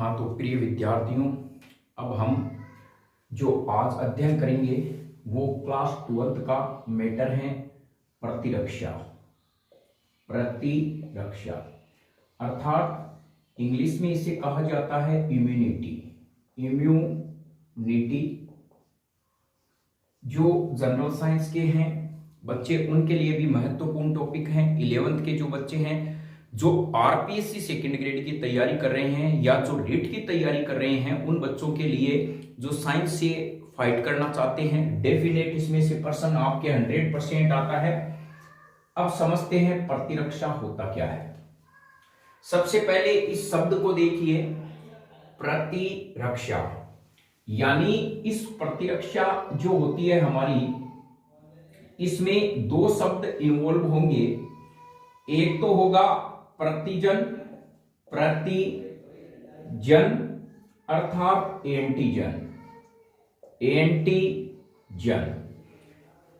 हाँ, तो प्रिय विद्यार्थियों, अब हम जो आज अध्ययन करेंगे वो क्लास 12th का मैटर है प्रतिरक्षा। प्रतिरक्षा अर्थात इंग्लिश में इसे कहा जाता है इम्यूनिटी। इम्यूनिटी जो जनरल साइंस के हैं बच्चे उनके लिए भी महत्वपूर्ण टॉपिक हैं। 11th के जो बच्चे हैं जो आरपीएससी सेकेंड ग्रेड की तैयारी कर रहे हैं या जो रीट की तैयारी कर रहे हैं उन बच्चों के लिए जो साइंस से फाइट करना चाहते हैं डेफिनेट इसमें से पर्सन आपके 100% आता है। अब समझते हैं प्रतिरक्षा होता क्या है। सबसे पहले इस शब्द को देखिए, प्रतिरक्षा यानी इस प्रतिरक्षा जो होती है हमारी, इसमें दो शब्द इन्वॉल्व होंगे। एक तो होगा प्रतिजन, प्रतिजन अर्थात एंटीजन, एंटीजन।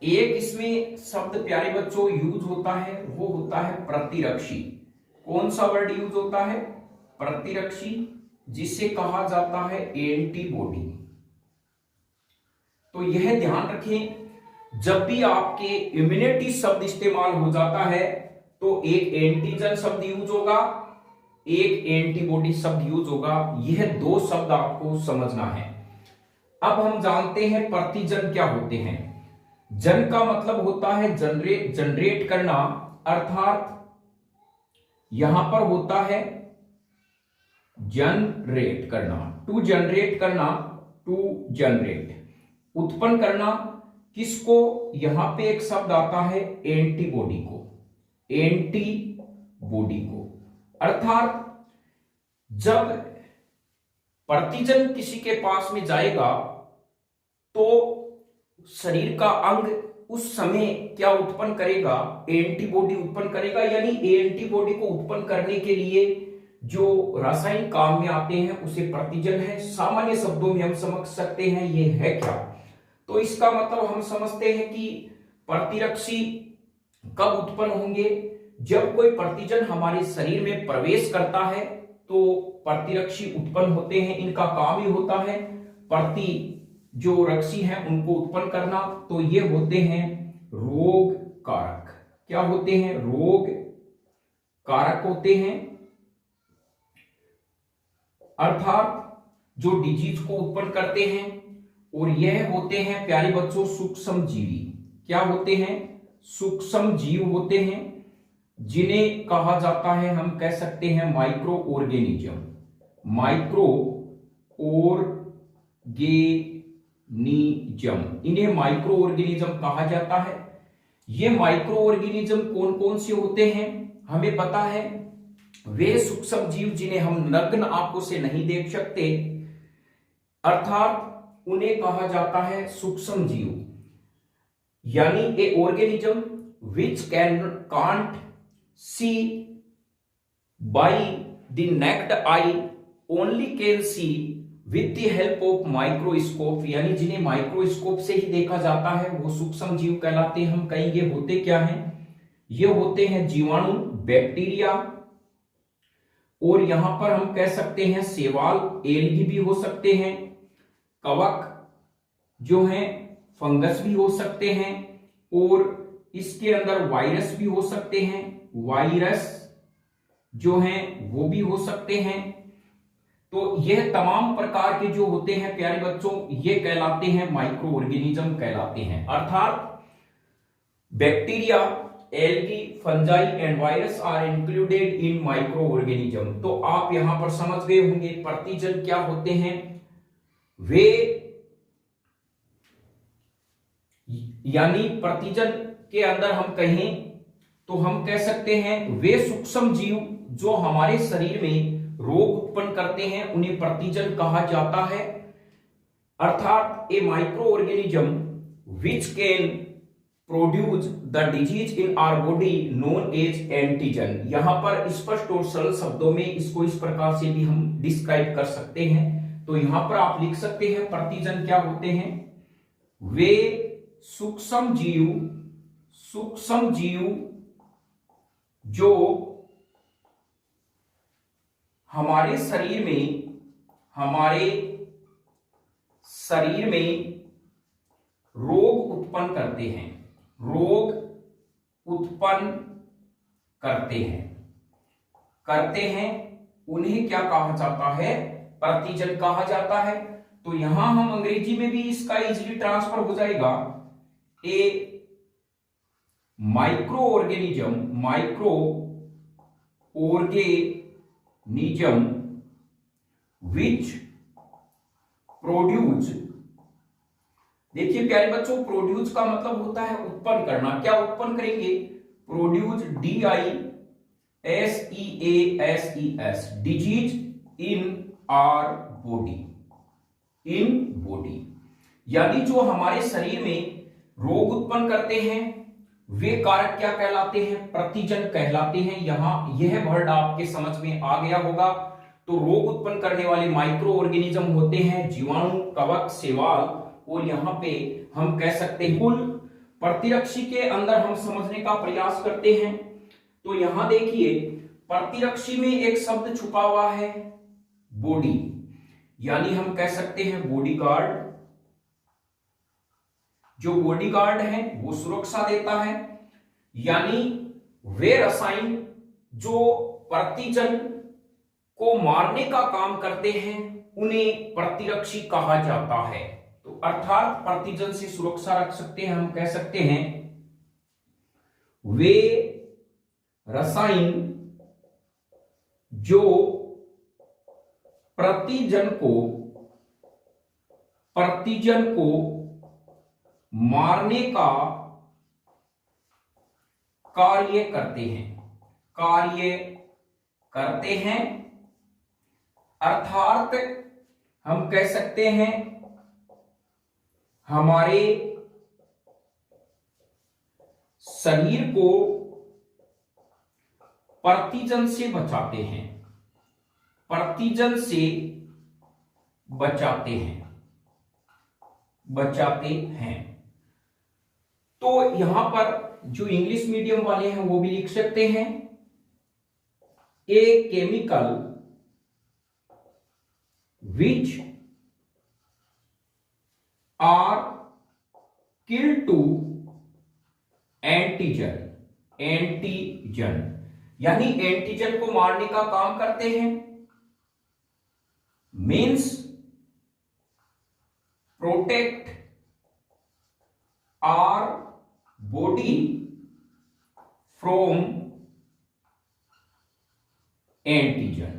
एक इसमें शब्द प्यारे बच्चों यूज होता है वो होता है प्रतिरक्षी। कौन सा वर्ड यूज होता है? प्रतिरक्षी, जिसे कहा जाता है एंटीबॉडी। तो यह ध्यान रखें, जब भी आपके इम्यूनिटी शब्द इस्तेमाल हो जाता है तो एक एंटीजन शब्द यूज होगा, एक एंटीबॉडी शब्द यूज होगा। यह दो शब्द आपको समझना है। अब हम जानते हैं प्रतिजन क्या होते हैं। जन का मतलब होता है जनरेट करना, अर्थात यहां पर होता है जनरेट करना, टू जनरेट करना, टू जनरेट उत्पन्न करना। किसको? यहां पे एक शब्द आता है एंटीबॉडी को, एंटीबॉडी को। अर्थात जब प्रतिजन किसी के पास में जाएगा तो शरीर का अंग उस समय क्या उत्पन्न करेगा? एंटीबॉडी उत्पन्न करेगा। यानी एंटीबॉडी को उत्पन्न करने के लिए जो रासायनिक काम में आते हैं उसे प्रतिजन है। सामान्य शब्दों में हम समझ सकते हैं ये है क्या। तो इसका मतलब हम समझते हैं कि प्रतिरक्षी कब उत्पन्न होंगे? जब कोई प्रतिजन हमारे शरीर में प्रवेश करता है तो प्रतिरक्षी उत्पन्न होते हैं। इनका काम ही होता है प्रति जो रक्षी हैं उनको उत्पन्न करना। तो ये होते हैं रोग कारक। क्या होते हैं? रोग कारक होते हैं, अर्थात जो डिजीज को उत्पन्न करते हैं। और यह होते हैं प्यारे बच्चों सूक्ष्म जीवी। क्या होते हैं? सूक्ष्म जीव होते हैं, जिन्हें कहा जाता है, हम कह सकते हैं माइक्रो ऑर्गेनिज्म। माइक्रो ऑर्गेनिज्म, इन्हें माइक्रो ऑर्गेनिज्म कहा जाता है। ये माइक्रो ऑर्गेनिज्म कौन कौन से होते हैं हमें पता है। वे सूक्ष्म जीव जिन्हें हम नग्न आंखों से नहीं देख सकते, अर्थात उन्हें कहा जाता है सूक्ष्म जीव। यानी a organism which can't see by the naked eye only can see with the help of microscope. यानी जिन्हें माइक्रोस्कोप से ही देखा जाता है वो सूक्ष्म जीव कहलाते हैं। हम कहेंगे होते क्या हैं? ये होते हैं जीवाणु, बैक्टीरिया, और यहां पर हम कह सकते हैं शैवाल, एल्गी भी हो सकते हैं, कवक जो हैं फंगस भी हो सकते हैं, और इसके अंदर वायरस भी हो सकते हैं। वायरस जो हैं वो भी हो सकते हैं। तो यह तमाम प्रकार के जो होते हैं प्यारे बच्चों ये कहलाते हैं माइक्रो ऑर्गेनिज्म कहलाते हैं। अर्थात bacteria, algae, fungi and virus are included in micro organism. तो आप यहां पर समझ गए होंगे प्रतिजन क्या होते हैं। वे यानी प्रतिजन के अंदर हम कहें तो हम कह सकते हैं वे सूक्ष्म जीव जो हमारे शरीर में रोग उत्पन्न करते हैं उन्हें प्रतिजन कहा जाता है। अर्थात a micro organism which can produce the disease in our body known as antigen. यहां पर स्पष्ट और सरल शब्दों में इसको इस प्रकार से भी हम डिस्क्राइब कर सकते हैं। तो यहां पर आप लिख सकते हैं प्रतिजन क्या होते हैं? वे सूक्ष्म जीव जो हमारे शरीर में हमारे शरीर में रोग उत्पन्न करते हैं, रोग उत्पन्न करते हैं, उन्हें क्या कहा जाता है? प्रतिजन कहा जाता है। तो यहां हम अंग्रेजी में भी इसका इजीली ट्रांसफर हो जाएगा। ए माइक्रो ऑर्गेनिज्म विच प्रोड्यूस, देखिए प्यारे बच्चों, प्रोड्यूस का मतलब होता है उत्पन्न करना। क्या उत्पन्न करेंगे? Produce, DISEASES, disease in our body, यानी जो हमारे शरीर में रोग उत्पन्न करते हैं वे कारक क्या कहलाते हैं? प्रतिजन कहलाते हैं। यहां यह वर्ड आपके समझ में आ गया होगा। तो रोग उत्पन्न करने वाले माइक्रो ऑर्गेनिज्म होते हैं जीवाणु, कवक, शैवाल, और यहां पे हम कह सकते हैं कुल प्रतिरक्षी के अंदर हम समझने का प्रयास करते हैं। तो यहां देखिए प्रतिरक्षी में एक शब्द छुपा हुआ है, बॉडी, यानी हम कह सकते हैं बॉडीगार्ड। जो बॉडीगार्ड है वो सुरक्षा देता है, यानी वे रसायन जो प्रतिजन को मारने का काम करते हैं उन्हें प्रतिरक्षी कहा जाता है। तो अर्थात प्रतिजन से सुरक्षा रख सकते हैं, हम कह सकते हैं वे रसायन जो प्रतिजन को मारने का कार्य करते हैं, अर्थात हम कह सकते हैं हमारे शरीर को प्रतिजन से बचाते हैं, बचाते हैं। तो यहां पर जो इंग्लिश मीडियम वाले हैं वो भी लिख सकते हैं a chemical which are kill to antigen, यानी एंटीजन को मारने का काम करते हैं। Means protect our body from antigen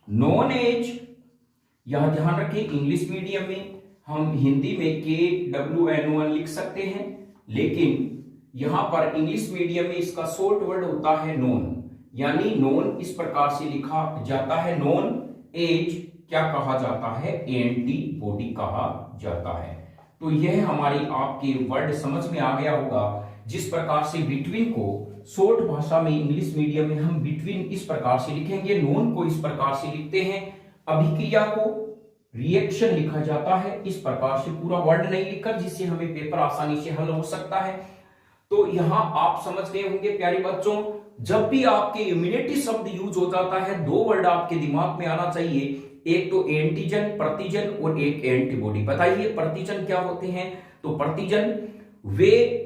known as, यहां ध्यान रखें इंग्लिश मीडियम में हम हिंदी में KWNON लिख सकते हैं, लेकिन यहां पर इंग्लिश मीडियम में इसका शॉर्ट वर्ड होता है नॉन, यानी नॉन इस प्रकार से लिखा जाता है। नॉन एज क्या कहा जाता है? एंटीबॉडी कहा जाता है। तो यह हमारी आपके वर्ड समझ में आ गया होगा। जिस प्रकार से बिटवीन को शॉर्ट भाषा में इंग्लिश मीडियम में हम बिटवीन इस प्रकार से लिखेंगे, नॉन को इस प्रकार से लिखते हैं, अभिक्रिया को रिएक्शन लिखा जाता है इस प्रकार से, पूरा वर्ड नहीं लिखकर, जिससे हमें पेपर आसानी से हल हो सकता है। तो यहां आप समझ गए होंगे प्यारे बच्चों, जब भी आपके इम्यूनिटी शब्द यूज हो जाता है दो वर्ड आपके दिमाग में आना चाहिए, एक तो एंटीजन प्रतिजन और एक एंटीबॉडी। बताइए प्रतिजन क्या होते हैं? तो प्रतिजन वे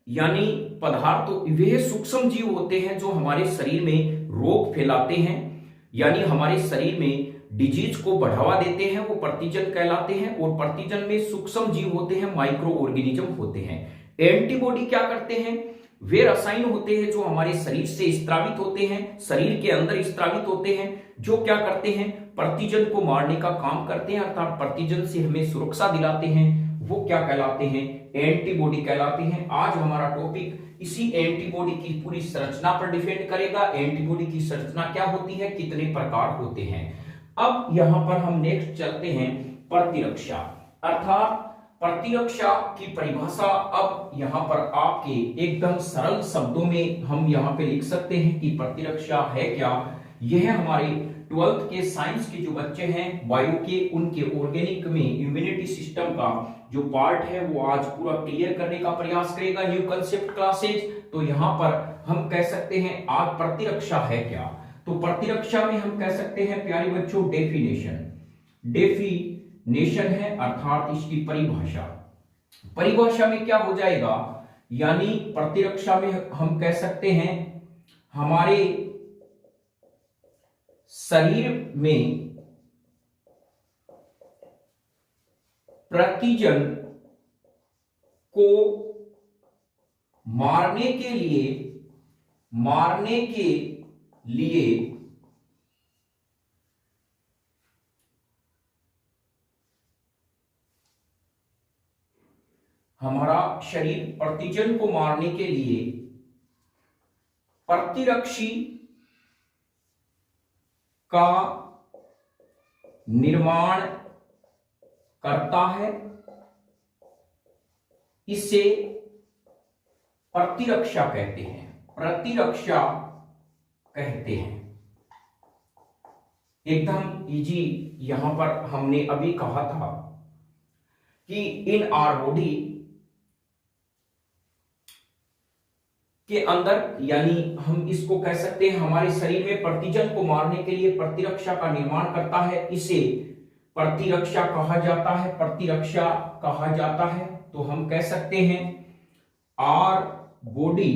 यानी पदार्थ, वे सूक्ष्म जीव होते हैं जो हमारे शरीर में रोग फैलाते हैं, यानी हमारे शरीर में डिजीज को बढ़ावा देते हैं, वो प्रतिजन कहलाते हैं। और प्रतिजन में सूक्ष्म जीव होते हैं, माइक्रो ऑर्गेनिज्म होते हैं। एंटीबॉडी क्या करते हैं? वे रसायन होते हैं जो हमारे शरीर से स्त्रावित होते हैं, शरीर के अंदर स्त्रावित होते हैं, जो क्या करते हैं? प्रतिजन को मारने का काम करते हैं, अर्थात प्रतिजन से हमें सुरक्षा दिलाते हैं। वो क्या कहलाते हैं? एंटीबॉडी कहलाते हैं। आज हमारा टॉपिक इसी एंटीबॉडी की पूरी संरचना पर डिपेंड करेगा। एंटीबॉडी की संरचना क्या होती है, कितने प्रकार होते हैं। अब यहां पर हम नेक्स्ट चलते हैं प्रतिरक्षा, अर्थात प्रतिरक्षा की परिभाषा अब यहां पर आपके एकदम सरल शब्दों में हम यहां पे लिख सकते हैं कि प्रतिरक्षा है क्या। यह हमारे 12th के साइंस के जो बच्चे हैं बायो के, उनके ऑर्गेनिक में इम्यूनिटी सिस्टम का जो पार्ट है वो आज पूरा क्लियर करने का प्रयास करेगा न्यू कंसेप्ट क्लासेज। तो यहां पर हम कह सकते हैं आज प्रतिरक्षा है क्या। तो प्रतिरक्षा में हम कह सकते हैं प्यारे बच्चों डेफिनेशन है, अर्थात इसकी परिभाषा में क्या हो जाएगा, यानी प्रतिरक्षा में हम कह सकते हैं हमारे शरीर में प्रतिजन को मारने के लिए हमारा शरीर प्रतिजन को मारने के लिए प्रतिरक्षी का निर्माण करता है, इसे प्रतिरक्षा कहते हैं। एकदम इजी। यहां पर हमने अभी कहा था कि इन आवर बॉडी के अंदर, यानी हम इसको कह सकते हैं हमारे शरीर में प्रतिजन को मारने के लिए प्रतिरक्षा का निर्माण करता है, इसे प्रतिरक्षा कहा जाता है। तो हम कह सकते हैं our body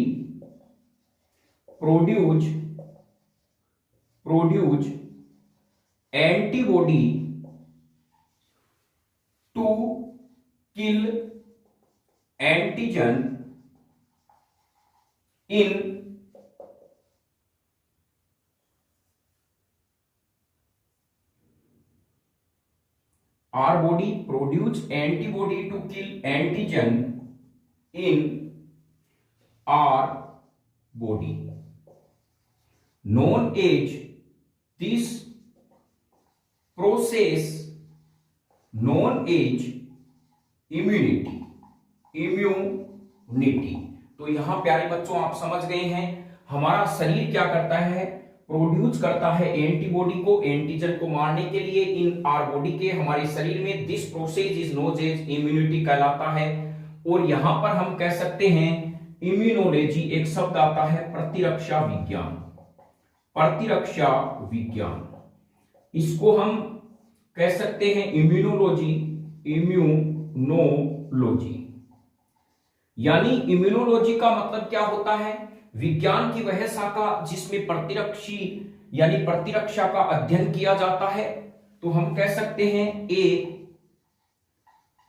produce antibody to kill antigen in our body produce antibody to kill antigen in our body, known as this process known as immunity। तो यहां प्यारे बच्चों आप समझ गए हैं हमारा शरीर क्या करता है, प्रोड्यूस करता है एंटीबॉडी को एंटीजन को मारने के लिए इन आवर बॉडी के हमारे शरीर में। This process is known as immunity कहलाता है। और यहां पर हम कह सकते हैं इम्यूनोलॉजी एक शब्द आता है प्रतिरक्षा विज्ञान, इसको हम कह सकते हैं इम्यूनोलॉजी, यानी इम्यूनोलॉजी का मतलब क्या होता है, विज्ञान की वह शाखा जिसमें प्रतिरक्षा का अध्ययन किया जाता है। तो हम कह सकते हैं a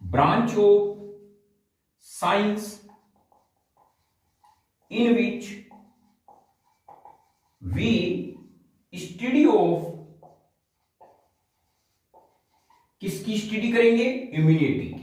branch of science in which we study of, किसकी स्टडी करेंगे, इम्यूनिटी।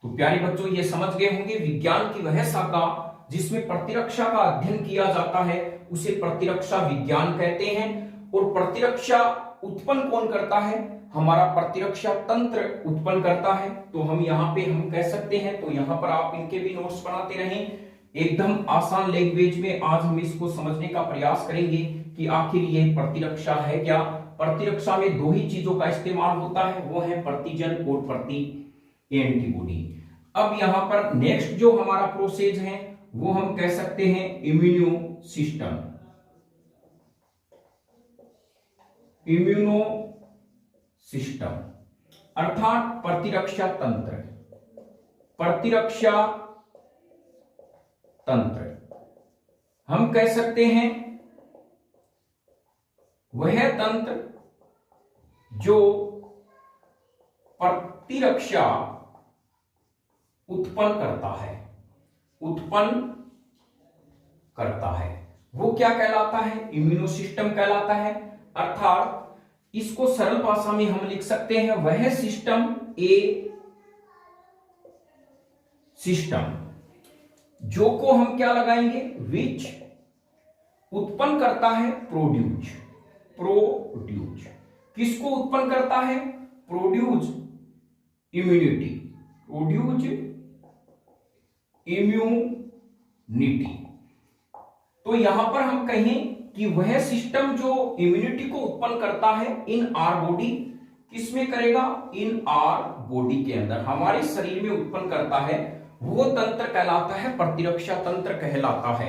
तो प्यारे बच्चों ये समझ गए होंगे विज्ञान की वह शाखा जिसमें प्रतिरक्षा का अध्ययन किया जाता है उसे प्रतिरक्षा विज्ञान कहते हैं। और प्रतिरक्षा उत्पन्न कौन करता है, हमारा प्रतिरक्षा तंत्र उत्पन्न करता है। तो हम यहां पे हम कह सकते हैं, तो यहां पर आप इनके भी नोट्स बनाते रहें। एकदम आसान लैंग्वेज में आज हम इसको समझने का प्रयास करेंगे कि आखिर ये प्रतिरक्षा है क्या। प्रतिरक्षा में दो ही चीजों का इस्तेमाल होता है, वो है प्रतिजन और प्रति एंटीबॉडी। अब यहां पर नेक्स्ट जो हमारा प्रोसेस है वो हम कह सकते हैं इम्यूनो सिस्टम, अर्थात प्रतिरक्षा तंत्र हम कह सकते हैं वह तंत्र जो प्रतिरक्षा उत्पन्न करता है वो क्या कहलाता है, इम्यूनो सिस्टम कहलाता है। अर्थात इसको सरल भाषा में हम लिख सकते हैं वह सिस्टम जो को हम क्या लगाएंगे, विच उत्पन्न करता है प्रोड्यूस, किसको उत्पन्न करता है, प्रोड्यूस इम्यूनिटी। तो यहां पर हम कहें कि वह सिस्टम जो इम्यूनिटी को उत्पन्न करता है इन आवर बॉडी, किसमें करेगा, इन आवर बॉडी के अंदर हमारे शरीर में उत्पन्न करता है, वो तंत्र कहलाता है प्रतिरक्षा तंत्र कहलाता है।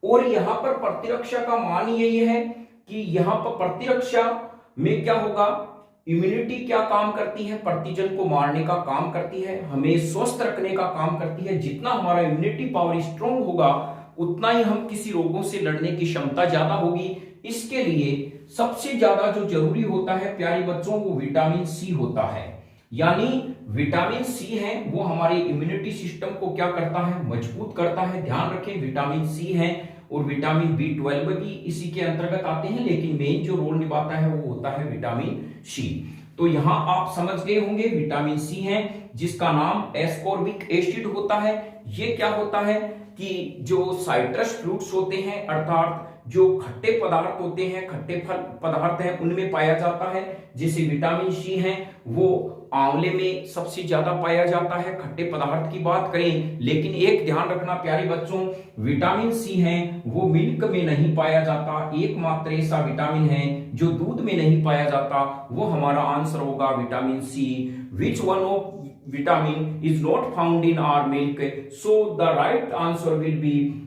और यहां पर प्रतिरक्षा का मान यही है कि यहां पर प्रतिरक्षा में क्या होगा, इम्यूनिटी क्या काम करती है, प्रतिजन को मारने का काम करती है, हमें स्वस्थ रखने का काम करती है। जितना हमारा इम्यूनिटी पावर स्ट्रांग होगा उतना ही हम किसी रोगों से लड़ने की क्षमता ज्यादा होगी। इसके लिए सबसे ज्यादा जो जरूरी होता है प्यारे बच्चों वो विटामिन सी होता है। यानी विटामिन सी है वो हमारे इम्यूनिटी सिस्टम को क्या करता है, मजबूत करता है। ध्यान रखें विटामिन सी है और विटामिन B12 भी इसी के अंतर्गत आते हैं, लेकिन मेन जो रोल निभाता है वो होता है विटामिन सी। तो यहां आप समझ गए होंगे विटामिन सी है जिसका नाम एस्कॉर्बिक एसिड होता है। ये क्या होता है कि जो साइट्रस फ्रूट्स होते हैं अर्थात जो खट्टे पदार्थ होते हैं, खट्टे फल पदार्थ हैं, उनमें पाया जाता है। जैसे विटामिन सी है वो आंवले में सबसे ज्यादा पाया जाता है, खट्टे पदार्थ की बात करें। लेकिन एक ध्यान रखना प्यारे बच्चों, विटामिन सी है वो मिल्क में नहीं पाया जाता। एकमात्र ऐसा विटामिन है जो दूध में नहीं पाया जाता, वो हमारा आंसर होगा vitamin C. Which one of vitamin is not found in our milk, so the right answer will be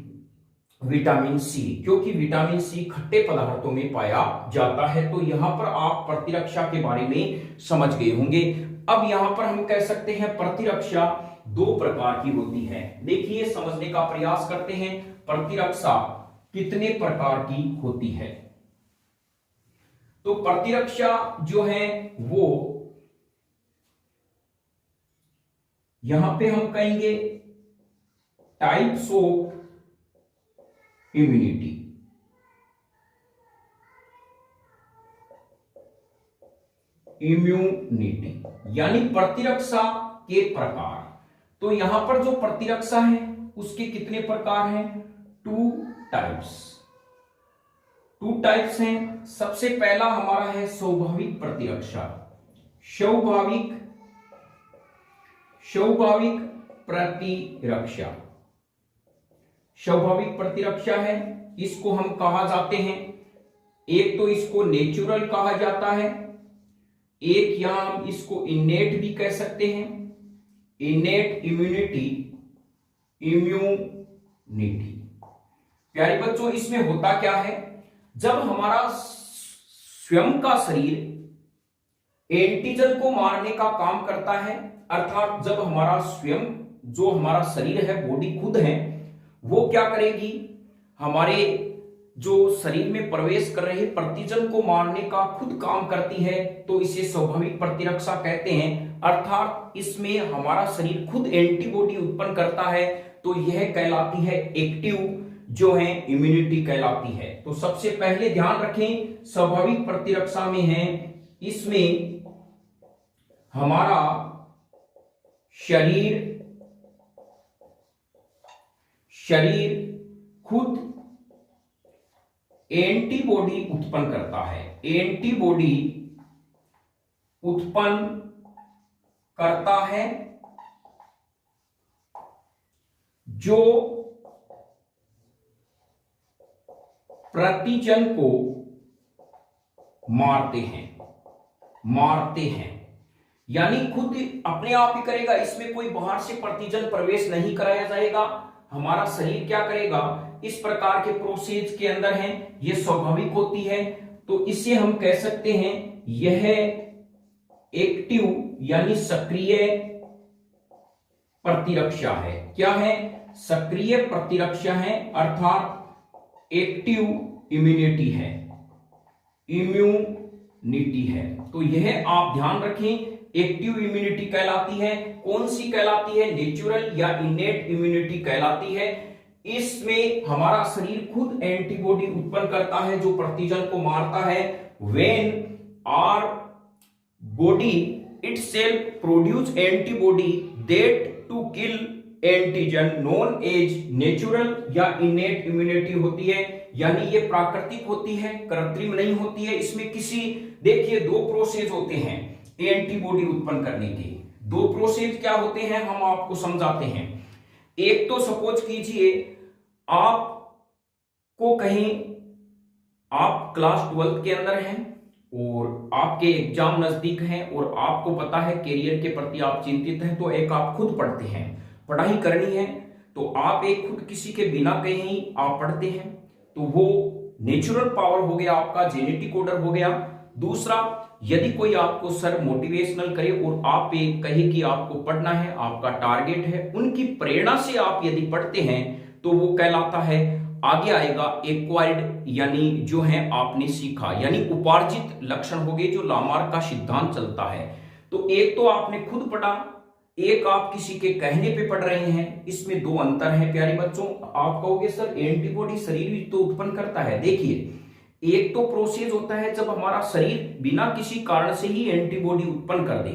vitamin C, क्योंकि विटामिन सी खट्टे पदार्थों में पाया जाता है। तो यहां पर आप प्रतिरक्षा के बारे में समझ गए होंगे। अब यहां पर हम कह सकते हैं प्रतिरक्षा दो प्रकार की होती है। देखिए समझने का प्रयास करते हैं प्रतिरक्षा कितने प्रकार की होती है। तो प्रतिरक्षा जो है वो यहां पे हम कहेंगे टाइप्स ऑफ इम्यूनिटी। इम्यूनिटी यानी प्रतिरक्षा के प्रकार। तो यहां पर जो प्रतिरक्षा है उसके कितने प्रकार हैं, टू टाइप्स हैं। सबसे पहला हमारा है स्वाभाविक प्रतिरक्षा। स्वाभाविक प्रतिरक्षा, स्वाभाविक प्रतिरक्षा है, इसको हम कहा जाते हैं, एक तो इसको नेचुरल कहा जाता है, एक यहां हम इसको इनेट भी कह सकते हैं। इनेट इम्यूनिटी, प्यारे बच्चों इसमें होता क्या है, जब हमारा स्वयं का शरीर एंटीजन को मारने का काम करता है, अर्थात जब हमारा स्वयं जो हमारा शरीर है, बॉडी खुद है, वो क्या करेगी, हमारे जो शरीर में प्रवेश कर रहे प्रतिजन को मारने का खुद काम करती है, तो इसे स्वाभाविक प्रतिरक्षा कहते हैं। अर्थात इसमें हमारा शरीर खुद एंटीबॉडी उत्पन्न करता है, तो यह कहलाती है एक्टिव जो है इम्यूनिटी कहलाती है। तो सबसे पहले ध्यान रखें स्वाभाविक प्रतिरक्षा में है, इसमें हमारा शरीर खुद एंटीबॉडी उत्पन्न करता है, एंटीबॉडी उत्पन्न करता है जो प्रतिजन को मारते हैं। यानी खुद अपने आप ही करेगा, इसमें कोई बाहर से प्रतिजन प्रवेश नहीं कराया जाएगा। हमारा शरीर क्या करेगा, इस प्रकार के प्रोसेस के अंदर है, यह स्वाभाविक होती है। तो इसे हम कह सकते हैं यह एक्टिव यानी सक्रिय प्रतिरक्षा है। क्या है, सक्रिय प्रतिरक्षा है, अर्थात एक्टिव इम्यूनिटी है। तो यह आप ध्यान रखें, एक्टिव इम्यूनिटी कहलाती है। कौन सी कहलाती है, नेचुरल या इनेट इम्यूनिटी कहलाती है। इसमें हमारा शरीर खुद एंटीबॉडी उत्पन्न करता है जो प्रतिजन को मारता है। When our body itself produce antibody that to kill antigen known as natural या इनेट इम्यूनिटी होती है। यानी ये प्राकृतिक होती है, कृत्रिम नहीं होती है। इसमें किसी, देखिए दो प्रोसेस होते हैं एंटीबॉडी उत्पन्न करने के। दो प्रोसेस क्या होते हैं हम आपको समझाते हैं। एक तो सपोज कीजिए आपको कहीं, आप क्लास 12 के अंदर हैं और आपके एग्जाम नजदीक हैं और आपको पता है कैरियर के प्रति आप चिंतित हैं, तो एक आप खुद पढ़ते हैं, पढ़ाई करनी है, तो आप एक खुद किसी के बिना कहीं आप पढ़ते हैं तो वो नेचुरल पावर हो गया, आपका जेनेटिक ऑर्डर हो गया। दूसरा, यदि कोई आपको सर मोटिवेशनल करे और आप एक कहे कि आपको पढ़ना है, आपका टारगेट है, उनकी प्रेरणा से आप यदि पढ़ते हैं तो वो कहलाता है, आगे आएगा एक्वायर्ड, यानी जो है आपने सीखा, यानी उपार्जित लक्षण हो गए, जो लामार्क का सिद्धांत चलता है। तो एक तो आपने खुद पढ़ा, एक आप किसी के कहने पे पढ़ रहे हैं, इसमें दो अंतर है प्यारे बच्चों। आप कहोगे सर एंटीबॉडी शरीर भी तो उत्पन्न करता है। देखिए, एक तो प्रोसेस होता है जब हमारा शरीर बिना किसी कारण से ही एंटीबॉडी उत्पन्न कर दे।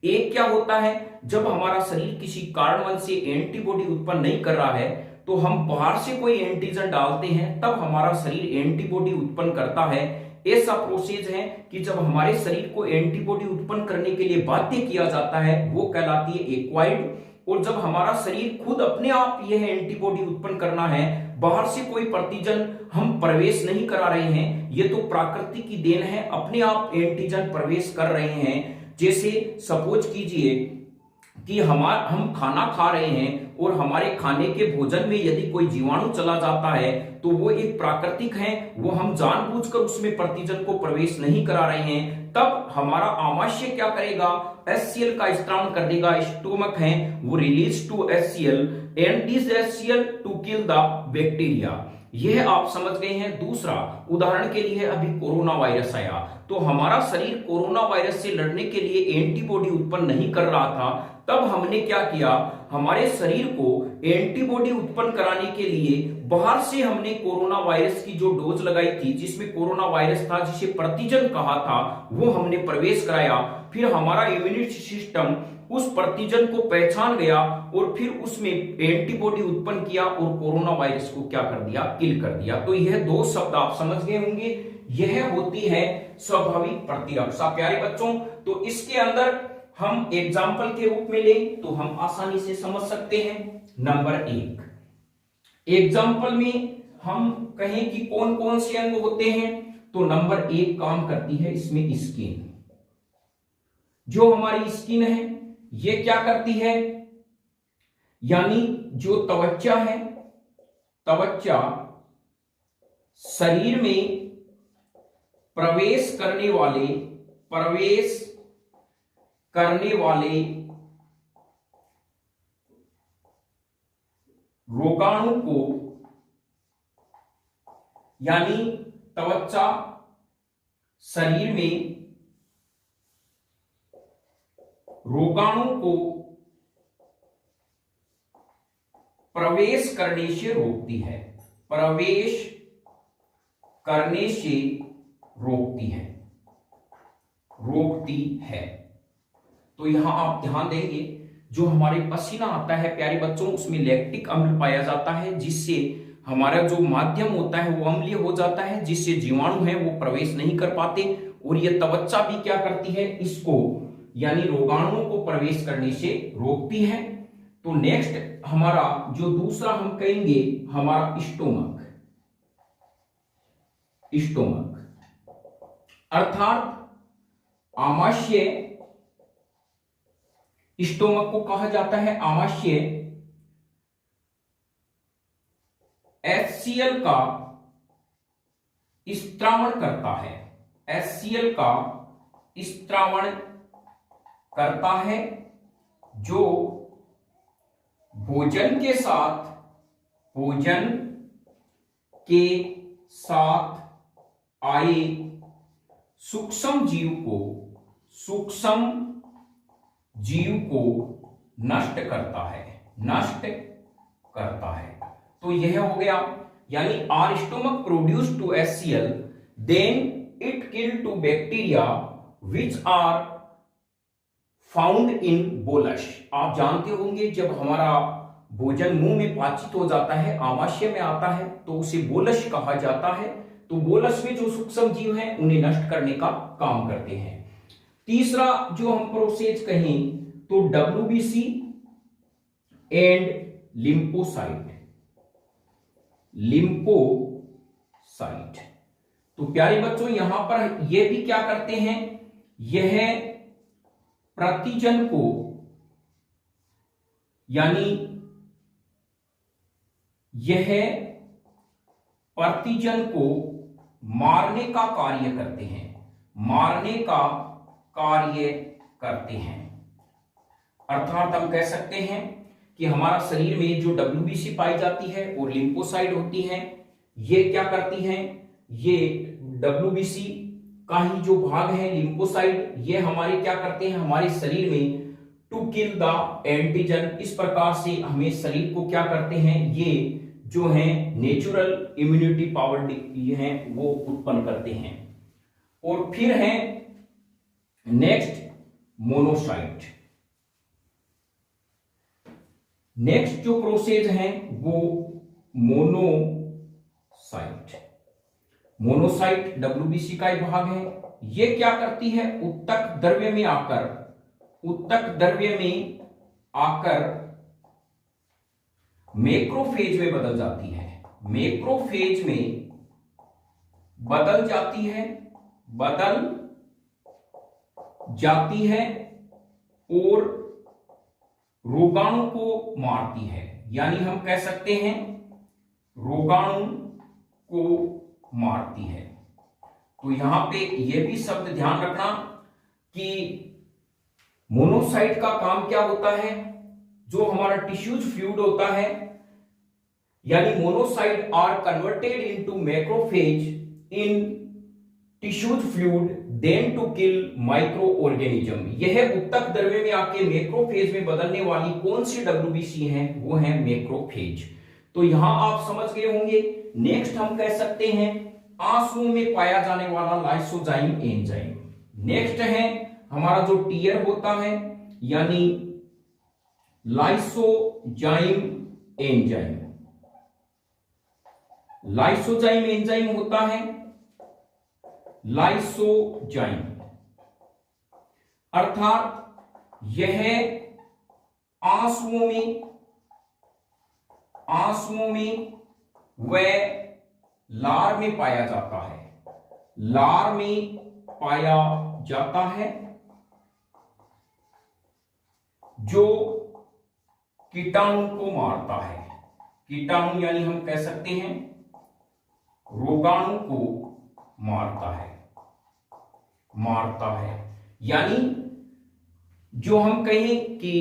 एक क्या होता है, जब हमारा शरीर किसी कारणवश से एंटीबॉडी उत्पन्न नहीं कर रहा है तो हम बाहर से कोई एंटीजन डालते हैं, तब हमारा शरीर एंटीबॉडी उत्पन्न करता है। ऐसा प्रोसेस है कि जब हमारे शरीर को एंटीबॉडी उत्पन्न करने के लिए बाध्य किया जाता है, वो कहलाती है एक्वायर्ड। और जब हमारा शरीर खुद अपने आप यह एंटीबॉडी उत्पन्न करना है, बाहर से कोई प्रतिजन हम प्रवेश नहीं करा रहे हैं, ये तो प्रकृति की देन है, अपने आप एंटीजन प्रवेश कर रहे हैं। जैसे सपोज कीजिए कि हम खाना खा रहे हैं और हमारे खाने के भोजन में यदि कोई जीवाणु चला जाता है तो वो एक प्राकृतिक है, वो हम जानबूझकर उसमें प्रतिजन को प्रवेश नहीं करा रहे हैं। तब हमारा आमाशय क्या करेगा, HCl का स्त्राव कर देगा, स्टोमक है वो release to HCl and this HCl to kill the bacteria. यह आप समझ गए हैं। दूसरा उदाहरण के लिए अभी कोरोना वायरस आया तो हमारा शरीर कोरोना वायरस से लड़ने के लिए एंटीबॉडी उत्पन्न नहीं कर रहा था, तब हमने क्या किया, हमारे शरीर को एंटीबॉडी उत्पन्न कराने के लिए बाहर से हमने कोरोना वायरस की जो डोज लगाई थी, जिसमें कोरोना वायरस था जिसे प्रतिजन कहा था, वो हमने प्रवेश कराया। फिर हमारा इम्यूनिटी सिस्टम उस प्रतिजन को पहचान गया और फिर उसमें एंटीबॉडी उत्पन्न किया और कोरोना वायरस को क्या कर दिया, किल कर दिया। तो यह दो शब्द आप समझ गए होंगे, यह होती है स्वाभाविक प्रतिरक्षा प्यारे बच्चों। तो इसके अंदर हम एग्जाम्पल के रूप में लें तो हम आसानी से समझ सकते हैं। नंबर 1 एग्जाम्पल में हम कहें कि कौन कौन से अंग होते हैं, तो नंबर 1 काम करती है इसमें स्किन। जो हमारी स्किन है ये क्या करती है, यानी जो त्वचा है, त्वचा शरीर में प्रवेश करने वाले रोगाणु को, यानी त्वचा शरीर में रोगाणु को प्रवेश करने से रोकती है, प्रवेश करने से रोकती है। तो यहां आप ध्यान देंगे, जो हमारे पसीना आता है प्यारे बच्चों, उसमें लैक्टिक अम्ल पाया जाता है, जिससे हमारा जो माध्यम होता है वो अम्लीय हो जाता है, जिससे जीवाणु है वो प्रवेश नहीं कर पाते। और ये त्वचा भी क्या करती है, इसको यानी रोगाणुओं को प्रवेश करने से रोकती है। तो नेक्स्ट हमारा जो दूसरा हम कहेंगे, हमारा स्टोमक अर्थात आमाशय, स्टोमक को कहा जाता है आमाशय। HCl का स्त्रावण करता है, HCl का स्त्रावण करता है, जो भोजन के साथ आए सूक्ष्म जीव को नष्ट करता है। तो यह हो गया, यानी our stomach produce to HCl then it kill to bacteria which are found in bolus. आप जानते होंगे जब हमारा भोजन मुंह में पाचित हो जाता है, आमाशय में आता है, तो उसे बोलस कहा जाता है। तो बोलस में जो सूक्ष्म जीव हैं उन्हें नष्ट करने का काम करते हैं। तीसरा जो हम प्रोसेस कहें तो WBC एंड लिम्फोसाइट। तो प्यारे बच्चों यहां पर यह भी क्या करते हैं, यह प्रतिजन को, यानी यह प्रतिजन को मारने का कार्य करते हैं, मारने का कार्य करते हैं। अर्थात हम कह सकते हैं कि हमारा शरीर में जो WBC पाई जाती है और लिम्फोसाइट होती हैं, ये क्या करती हैं, ये WBC का ही जो भाग है लिम्फोसाइट, ये हमारे क्या करते हैं, हमारे शरीर में टू किल द एंटीजन, इस प्रकार से हमें शरीर को क्या करते हैं, ये जो है नेचुरल इम्यूनिटी पावर ये है वो उत्पन्न करते हैं। और फिर है नेक्स्ट मोनोसाइट। नेक्स्ट जो प्रोसेस है वो मोनोसाइट। मोनोसाइट WBC का एक भाग है। ये क्या करती है, उत्तक द्रव्य में आकर मैक्रोफेज में बदल जाती है, मैक्रोफेज में बदल जाती है और रोगाणु को मारती है। यानी हम कह सकते हैं रोगाणु को मारती है। तो यहां पे यह भी शब्द ध्यान रखना कि मोनोसाइट का काम क्या होता है, जो हमारा टिश्यूज फ्लूइड होता है, यानी monocyte are converted into macrophage in tissues fluid then to kill micro organism. यह उत्तक द्रव्य में आके मैक्रोफेज में बदलने वाली कौन सी WBC है, वो है मैक्रोफेज। तो यहां आप समझ गए होंगे। नेक्स्ट हम कह सकते हैं आंसुओं में पाया जाने वाला लाइसोजाइम एंजाइम। नेक्स्ट है हमारा जो टीयर होता है, यानी लाइसोजाइम एंजाइम। लाइसोजाइम एंजाइम होता है, लाइसोजाइम अर्थात यह आंसुओं में व लार में पाया जाता है, लार में पाया जाता है, जो कीटाणु को मारता है। कीटाणु यानी हम कह सकते हैं रोगाणु को मारता है। यानी जो हम कहें कि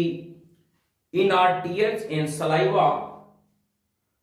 in are tears and saliva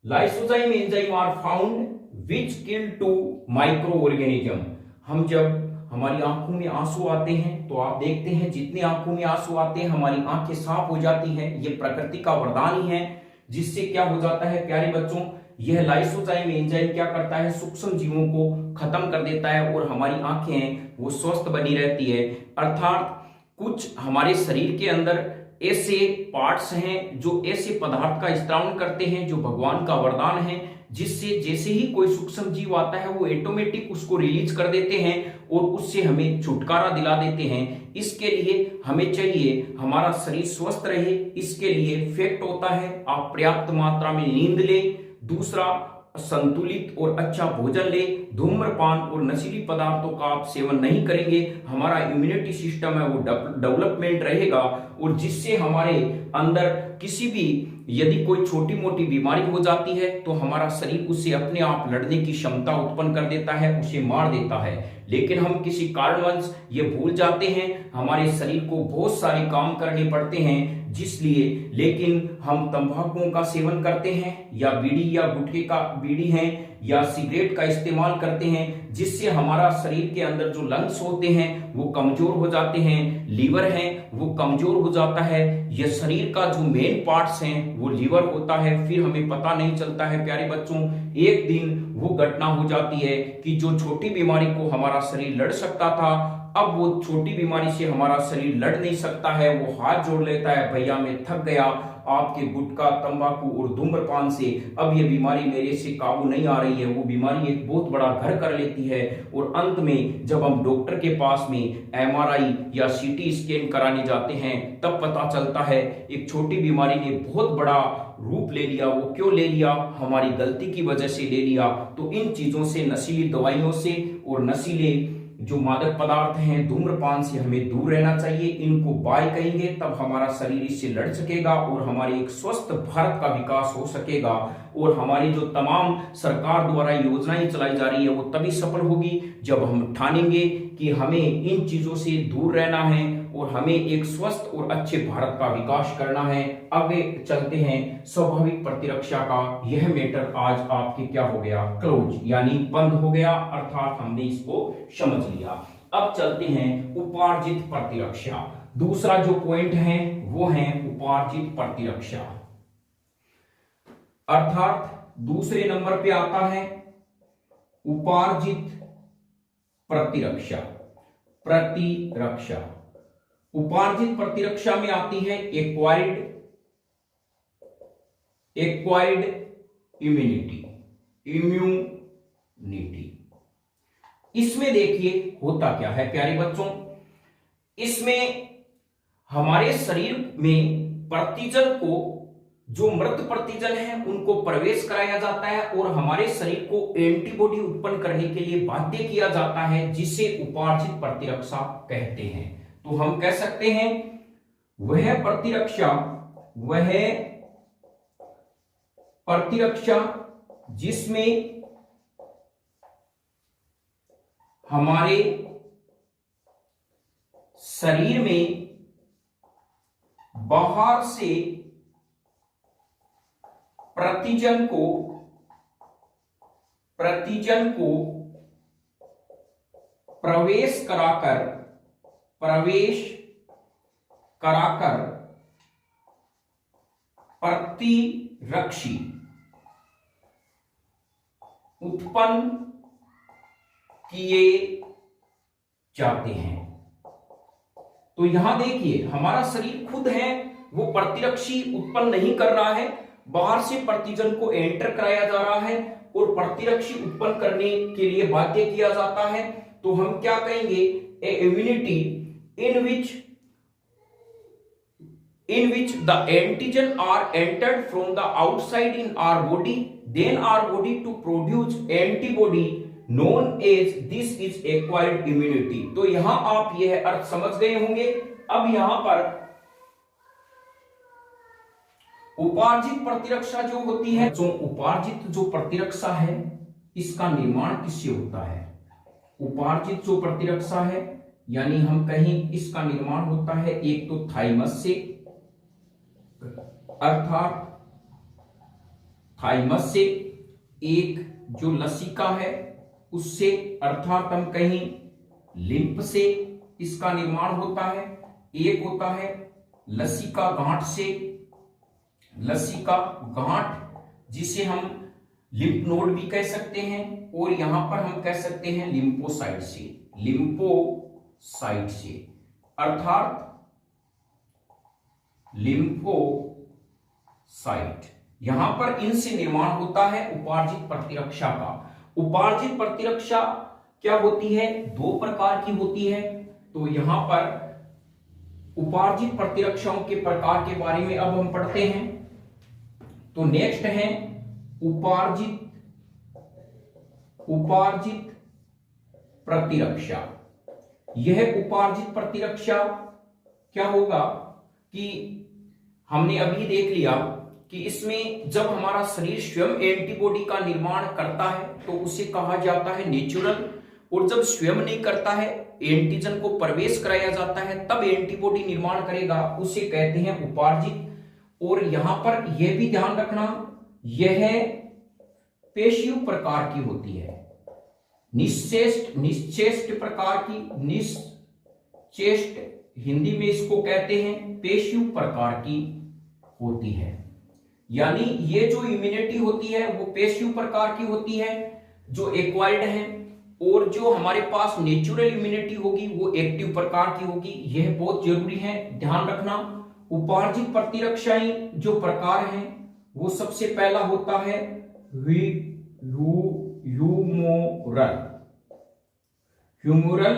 lysozyme enzyme are found which kill to micro organism. हम जब हमारी आंखों में आंसू आते हैं तो आप देखते हैं जितने आंखों में आंसू आते हैं हमारी आंखें साफ हो जाती हैं। ये प्रकृति का वरदान ही है, जिससे क्या हो जाता है प्यारे बच्चों, यह लाइसोजाइम एंजाइम क्या करता है, सूक्ष्म जीवों को खत्म कर देता है और हमारी आंखें वो स्वस्थ बनी रहती है। अर्थात कुछ हमारे शरीर के अंदर ऐसे पार्ट्स हैं जो ऐसे पदार्थ का स्त्रावन करते हैं जो भगवान का वरदान है, जिससे जैसे ही कोई सूक्ष्म जीव आता है वो ऑटोमेटिक उसको रिलीज कर देते हैं और उससे हमें छुटकारा दिला देते हैं। इसके लिए हमें चाहिए हमारा शरीर स्वस्थ रहे, इसके लिए फैक्ट होता है आप पर्याप्त मात्रा में नींद लें, दूसरा संतुलित और अच्छा भोजन ले, धूम्रपान और नशीली पदार्थों का आप सेवन नहीं करेंगे, हमारा इम्यूनिटी सिस्टम है वो डेवलपमेंट रहेगा और जिससे हमारे अंदर किसी भी यदि कोई छोटी मोटी बीमारी हो जाती है तो हमारा शरीर उससे अपने आप लड़ने की क्षमता उत्पन्न कर देता है, उसे मार देता है। लेकिन हम किसी कारणवश ये भूल जाते हैं, हमारे शरीर को बहुत सारे काम करने पड़ते हैं जिसलिए, लेकिन हम तंबाकू का सेवन करते हैं या बीड़ी या गुटखे का बीड़ी है या सिगरेट का इस्तेमाल करते हैं, जिससे हमारा शरीर के अंदर जो लंग्स होते हैं वो कमजोर हो जाते हैं, लीवर है वो कमजोर हो जाता है। यह शरीर का जो मेन पार्ट्स हैं वो लीवर होता है। फिर हमें पता नहीं चलता है प्यारे बच्चों, एक दिन वो घटना हो जाती है कि जो छोटी बीमारी को हमारा शरीर लड़ सकता था, अब वो छोटी बीमारी से हमारा शरीर लड़ नहीं सकता है, वो हाथ जोड़ लेता है, भैया मैं थक गया आपके गुटखा तंबाकू और धूम्रपान से, अब ये बीमारी मेरे से काबू नहीं आ रही है। वो बीमारी एक बहुत बड़ा घर कर लेती है और अंत में जब हम डॉक्टर के पास में MRI या CT स्कैन कराने जाते हैं तब पता चलता है एक छोटी बीमारी ने बहुत बड़ा रूप ले लिया। वो क्यों ले लिया? हमारी गलती की वजह से ले लिया। तो इन चीजों से, नशीली दवाइयों से और नशीले जो मादक पदार्थ हैं, धूम्रपान से हमें दूर रहना चाहिए। इनको बाय कहेंगे तब हमारा शरीर इससे लड़ सकेगा और हमारे एक स्वस्थ भारत का विकास हो सकेगा। और हमारी जो तमाम सरकार द्वारा योजनाएं चलाई जा रही है वो तभी सफल होगी जब हम ठानेंगे कि हमें इन चीजों से दूर रहना है और हमें एक स्वस्थ और अच्छे भारत का विकास करना है। आगे चलते हैं, स्वाभाविक प्रतिरक्षा का यह मैटर आज आपके क्या हो गया, क्लोज यानी बंद हो गया, अर्थात हमने इसको समझ लिया। अब चलते हैं उपार्जित प्रतिरक्षा। दूसरा जो पॉइंट है वो है उपार्जित प्रतिरक्षा, अर्थात दूसरे नंबर पे आता है उपार्जित प्रतिरक्षा। उपार्जित प्रतिरक्षा में आती है एक्वायर्ड इम्यूनिटी। इसमें देखिए होता क्या है प्यारे बच्चों, इसमें हमारे शरीर में प्रतिजन को, जो मृत प्रतिजन है उनको प्रवेश कराया जाता है और हमारे शरीर को एंटीबॉडी उत्पन्न करने के लिए बाध्य किया जाता है, जिसे उपार्जित प्रतिरक्षा कहते हैं। तो हम कह सकते हैं वह प्रतिरक्षा जिसमें हमारे शरीर में बाहर से प्रतिजन को प्रवेश कराकर प्रतिरक्षी उत्पन्न किए जाते हैं। तो यहां देखिए हमारा शरीर खुद है वो प्रतिरक्षी उत्पन्न नहीं कर रहा है, बाहर से प्रतिजन को एंटर कराया जा रहा है और प्रतिरक्षी उत्पन्न करने के लिए बाध्य किया जाता है। तो हम क्या कहेंगे, ए immunity in which the antigen are entered from the outside in our body, then our body to produce antibody known as this is acquired immunity। तो यहां आप यह अर्थ समझ गए होंगे। अब यहां पर उपार्जित प्रतिरक्षा जो होती है, जो उपार्जित जो प्रतिरक्षा है इसका निर्माण किससे होता है? उपार्जित जो प्रतिरक्षा है यानी हम कहें इसका निर्माण होता है एक तो थाइमस से, अर्थात थाइमस से, एक जो लसिका है उससे, अर्थात हम कहें लिंफ से इसका निर्माण होता है। एक होता है लसिका गांठ से, लसिका गांठ जिसे हम लिम्फ नोड भी कह सकते हैं, और यहां पर हम कह सकते हैं लिम्फोसाइट से, अर्थात लिम्फोसाइट। यहां पर इनसे निर्माण होता है उपार्जित प्रतिरक्षा का। उपार्जित प्रतिरक्षा क्या होती है? दो प्रकार की होती है। तो यहां पर उपार्जित प्रतिरक्षाओं के प्रकार के बारे में अब हम पढ़ते हैं। तो नेक्स्ट है उपार्जित प्रतिरक्षा। यह उपार्जित प्रतिरक्षा क्या होगा कि हमने अभी देख लिया कि इसमें जब हमारा शरीर स्वयं एंटीबॉडी का निर्माण करता है तो उसे कहा जाता है नेचुरल, और जब स्वयं नहीं करता है, एंटीजन को प्रवेश कराया जाता है तब एंटीबॉडी निर्माण करेगा, उसे कहते हैं उपार्जित। और यहां पर यह भी ध्यान रखना, यह पेशीय प्रकार की होती है, निश्चेष्ट प्रकार की, निश्चेष्ट हिंदी में इसको कहते हैं पेशीय प्रकार की होती है। यानी ये जो इम्यूनिटी होती है वो पेशीय प्रकार की होती है जो एक्वायर्ड है, और जो हमारे पास नेचुरल इम्यूनिटी होगी वो एक्टिव प्रकार की होगी। यह बहुत जरूरी है, ध्यान रखना। उपार्जित प्रतिरक्षाएं जो प्रकार हैं वो सबसे पहला होता है ह्यूमरल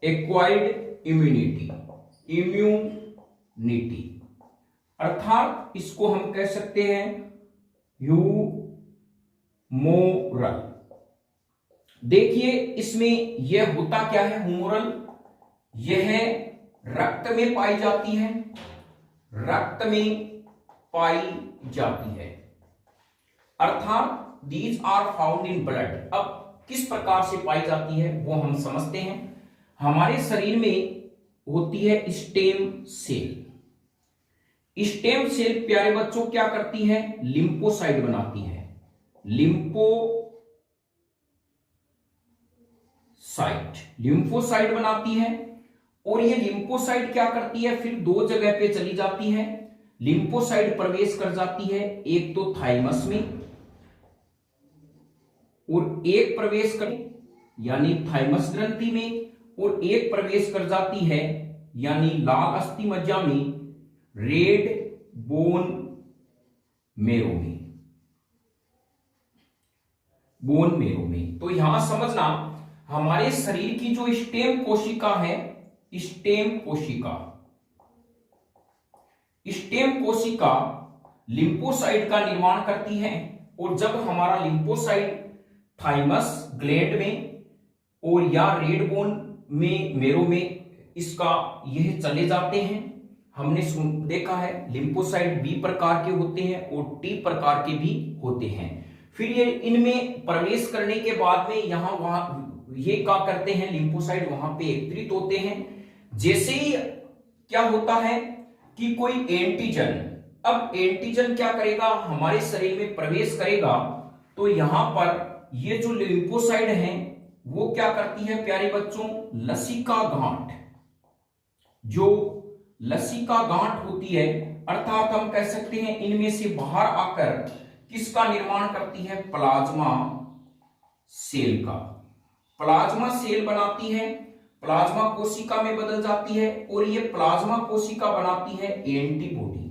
एक्वायर्ड इम्यूनिटी, अर्थात इसको हम कह सकते हैं ह्यूमोरल। देखिए इसमें यह होता क्या है ह्यूमोरल, यह रक्त में पाई जाती है, रक्त में पाई जाती है, अर्थात these are found in blood. अब किस प्रकार से पाई जाती है वो हम समझते हैं। हमारे शरीर में होती है स्टेम सेल। स्टेम सेल प्यारे बच्चों क्या करती है, लिम्फोसाइट बनाती है, लिम्फोसाइट बनाती है। और ये लिम्फोसाइट क्या करती है, फिर दो जगह पे चली जाती है। लिम्फोसाइट प्रवेश कर जाती है एक तो थाइमस में, और एक प्रवेश कर यानी थाइमस ग्रंथि में, और एक प्रवेश कर जाती है यानी लाल अस्थि मज्जा में, रेड बोन मेरो में। तो यहां समझना, हमारे शरीर की जो स्टेम कोशिका है, स्टेम कोशिका लिम्फोसाइट का निर्माण करती है। और जब हमारा लिम्फोसाइट थाइमस ग्लैंड में और या रेड बोन में, मेरो में इसका यह चले जाते हैं। हमने देखा है लिम्फोसाइट बी प्रकार के होते हैं और टी प्रकार के भी होते हैं। फिर ये इनमें प्रवेश करने के बाद में यहां वहां ये क्या करते हैं, लिम्फोसाइट वहां पे एकत्रित होते हैं। जैसे ही क्या होता है कि कोई एंटीजन, अब एंटीजन क्या करेगा, हमारे शरीर में प्रवेश करेगा, तो यहां पर ये जो लिम्फोसाइट हैं वो क्या करती है प्यारे बच्चों, लसिका गांठ, जो लसिका गांठ होती है, अर्थात हम कह सकते हैं इनमें से बाहर आकर किसका निर्माण करती है, प्लाज्मा सेल का। प्लाज्मा सेल बनाती है, प्लाज्मा कोशिका में बदल जाती है, और ये प्लाज्मा कोशिका बनाती है एंटीबॉडी।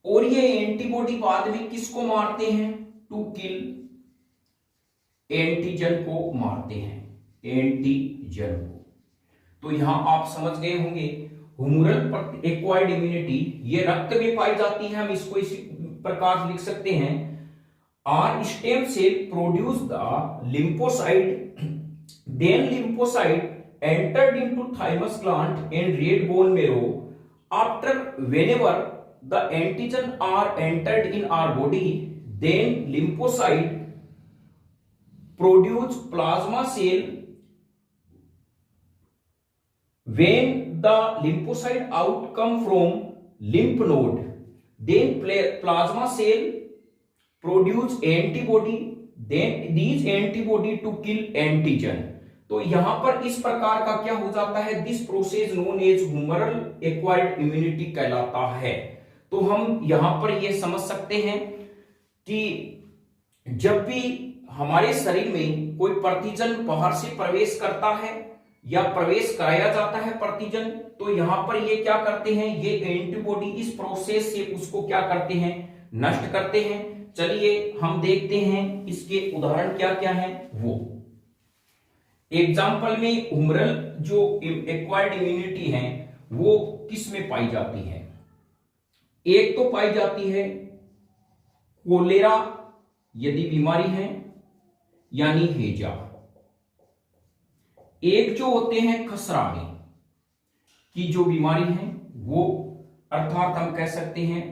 और ये एंटीबॉडी बाद में किसको मारते हैं, टू किल, एंटीजन को मारते हैं, एंटीजन को। तो यहां आप समझ गए होंगे ह्यूमरल एक्वायर्ड इम्यूनिटी, ये रक्त में पाई जाती है। हम इसको इसी प्रकार लिख सकते हैं, our stem cell produce the lymphocyte, then lymphocyte entered into thymus gland and red bone marrow, after whenever the antigen are entered in our body, then lymphocyte produce plasma cell. When the lymphocyte out come from lymph node, then plasma cell produce antibody, then these antibody to kill antigen। तो यहां पर इस प्रकार का क्या हो जाता है, this process known as humoral acquired immunity कहलाता है। तो हम यहां पर यह समझ सकते हैं कि जब भी हमारे शरीर में कोई प्रतिजन बाहर से प्रवेश करता है या प्रवेश कराया जाता है प्रतिजन, तो यहां पर ये क्या करते हैं, ये एंटीबॉडी इस प्रोसेस से उसको क्या करते हैं, नष्ट करते हैं। चलिए हम देखते हैं इसके उदाहरण क्या क्या हैं। वो एग्जाम्पल में ह्यूमरल जो एक्वायर्ड इम्यूनिटी है वो किस में पाई जाती है, एक तो पाई जाती है कोलेरा यदि बीमारी है यानी हैजा, एक जो होते हैं खसराने की जो बीमारी है वो, अर्थात हम कह सकते हैं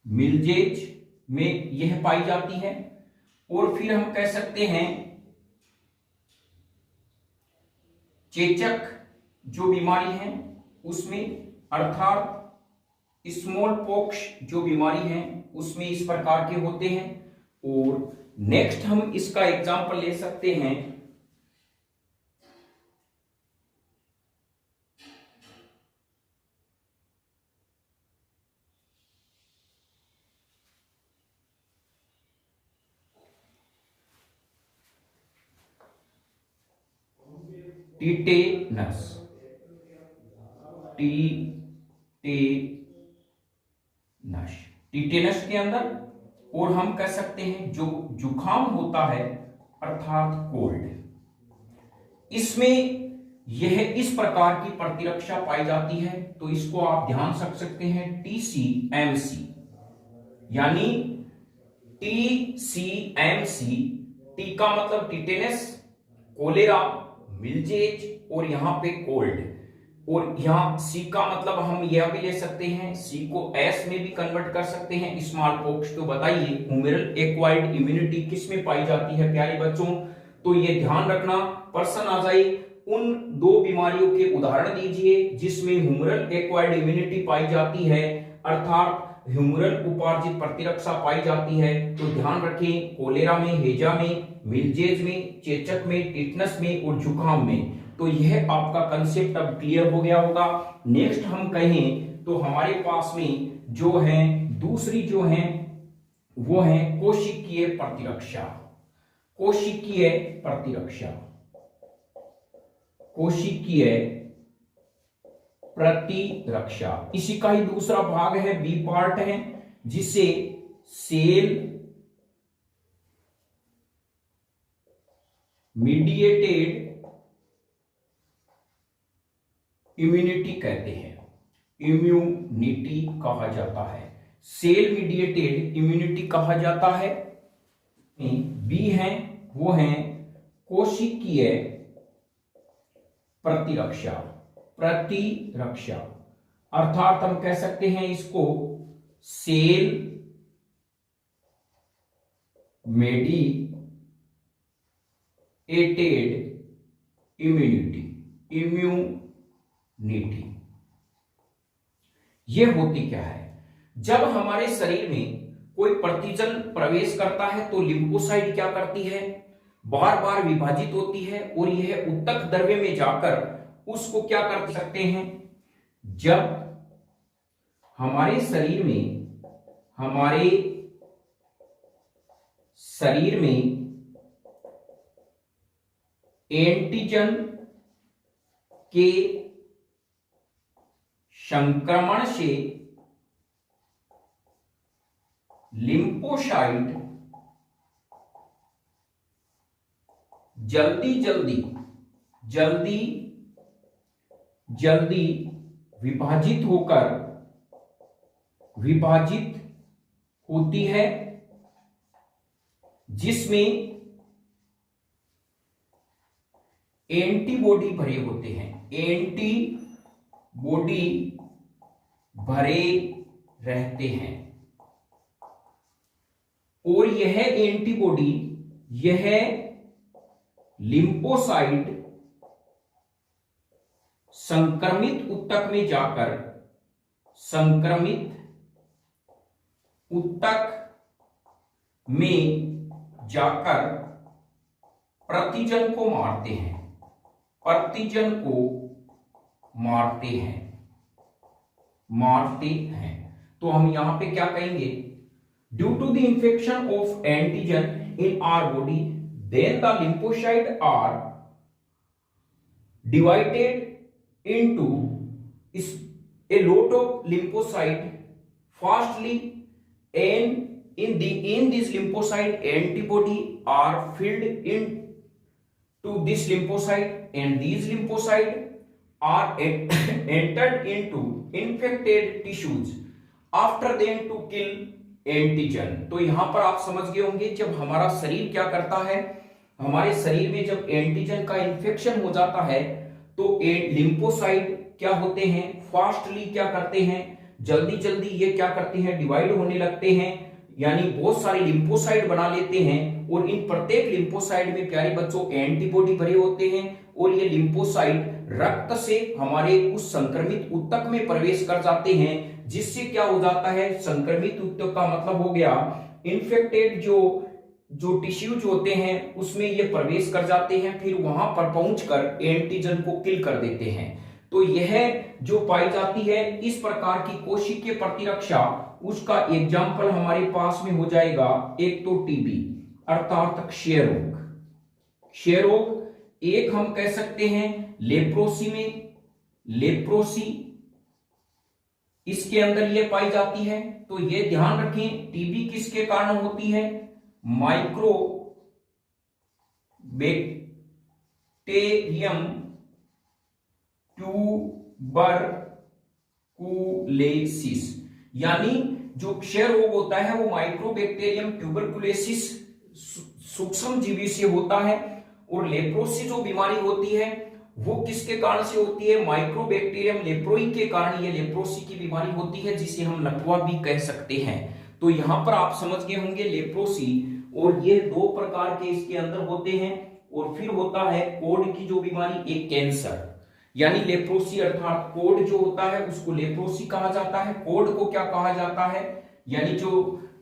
मिलजेज में यह पाई जाती है। और फिर हम कह सकते हैं चेचक जो बीमारी है उसमें, अर्थात स्मॉल पॉक्स जो बीमारी है उसमें इस प्रकार के होते हैं। और नेक्स्ट हम इसका एग्जांपल ले सकते हैं टीटेनस। टीटेनस के अंदर, और हम कह सकते हैं जो जुखाम होता है अर्थात कोल्ड, इसमें यह इस प्रकार की प्रतिरक्षा पाई जाती है। तो इसको आप ध्यान रख सकते हैं TCMC, यानी TCMC, टी का मतलब टीटेनस, कोलेरा, विल्जेज और यहाँ पे कोल्ड। और यहाँ सी का मतलब हम यह भी ले सकते हैं, सी को एस में भी कन्वर्ट कर सकते हैं, स्मॉल पॉक्स। तो बताइए ह्यूमरल एक्वायर्ड इम्यूनिटी किस में पाई जाती है प्यारे बच्चों? तो ये ध्यान रखना, पर्सन आ जाए उन दो बीमारियों के उदाहरण दीजिए जिसमें ह्यूमरल एक्वायर्ड इम्यूनिटी पाई जाती है, अर्थात ह्यूमरल उपार्जित प्रतिरक्षा पाई जाती है। तो ध्यान रखें, कोलेरा में, हेजा में, विल्जेज में, चेचक में, टिटनस में और जुकाम में। तो यह आपका कंसेप्ट अब क्लियर हो गया होगा। नेक्स्ट हम कहें तो हमारे पास में जो है दूसरी जो है वो है कोशिकीय प्रतिरक्षा। कोशिकीय प्रतिरक्षा, कोशिकीय प्रतिरक्षा, इसी का ही दूसरा भाग है, बी पार्ट है, जिसे सेल मीडिएटेड इम्यूनिटी कहते हैं, इम्यूनिटी कहा जाता है, सेल मीडिएटेड इम्यूनिटी कहा जाता है। बी है वो है कोशिकीय प्रतिरक्षा, प्रतिरक्षा अर्थात हम कह सकते हैं इसको सेल मेडिएटेड इम्यूनिटी, इम्यूनिटी। यह होती क्या है? जब हमारे शरीर में कोई प्रतिजन प्रवेश करता है तो लिम्फोसाइट क्या करती है? बार बार विभाजित होती है और यह ऊतक द्रव्य में जाकर उसको क्या कर सकते हैं? जब हमारे शरीर में एंटीजन के संक्रमण से लिम्फोसाइट जल्दी विभाजित होती है, जिसमें एंटीबॉडी भरे होते हैं, एंटीबॉडी भरे रहते हैं। और यह एंटीबॉडी, यह लिम्फोसाइट संक्रमित ऊतक में जाकर, संक्रमित ऊतक में जाकर प्रतिजन को मारते हैं, प्रतिजन को मारते हैं। तो हम यहां पे क्या कहेंगे? Due to the infection of antigen in our body, then the lymphocyte are divided into a lot of lymphocyte fastly, and in this lymphocyte antibody are filled into this lymphocyte, and these lymphocyte are entered into infected tissues after them to kill antigen। तो यहां पर आप समझ गए होंगे, जब हमारा शरीर क्या करता है, हमारे शरीर में जब एंटीजन का इन्फेक्शन हो जाता है तो लिम्फोसाइट क्या होते हैं? फास्टली क्या करते हैं? जल्दी ये क्या करते हैं? डिवाइड होने लगते हैं, यानी बहुत सारे लिम्फोसाइट बना लेते हैं। और इन प्रत्येक लिम्फोसाइट में प्यारे बच्चों एंटीबॉडी भरे होते हैं, और ये लिम्फोसाइट रक्त से हमारे उस संक्रमित ऊतक में प्रवेश कर जाते हैं, जिससे क्या हो जाता है? संक्रमित ऊतक का मतलब हो गया इन्फेक्टेड जो टिश्यूज होते हैं उसमें ये प्रवेश कर जाते हैं, फिर वहां पर पहुंचकर एंटीजन को किल कर देते हैं। तो यह जो पाई जाती है इस प्रकार की कोशिकीय प्रतिरक्षा, उसका एग्जाम्पल हमारे पास में हो जाएगा एक तो टीबी अर्थात क्षय रोग, क्षय रोग। एक हम कह सकते हैं लेप्रोसी में, लेप्रोसी इसके अंदर ये पाई जाती है। तो ये ध्यान रखें, टीबी किसके कारण होती है? माइक्रो बैक्टीरियम ट्यूबरकुलोसिस, यानी जो क्षय रोग होता है वो माइक्रोबैक्टीरियम ट्यूबरकुलोसिस सूक्ष्म जीवी से होता है। और लेप्रोसी जो बीमारी होती है वो किसके कारण से होती है? माइक्रोबैक्टीरियम लेप्रोई के कारण ये लेप्रोसी की बीमारी होती है, जिसे हम लकवा भी कह सकते हैं। तो यहां पर आप समझ गए होंगे लेप्रोसी, और ये दो प्रकार के इसके अंदर होते हैं। और फिर होता है कोढ़ की जो बीमारी, एक कैंसर, यानी लेप्रोसी अर्थात कोढ़ जो होता है उसको लेप्रोसी कहा जाता है। कोढ़ को क्या कहा जाता है? यानी जो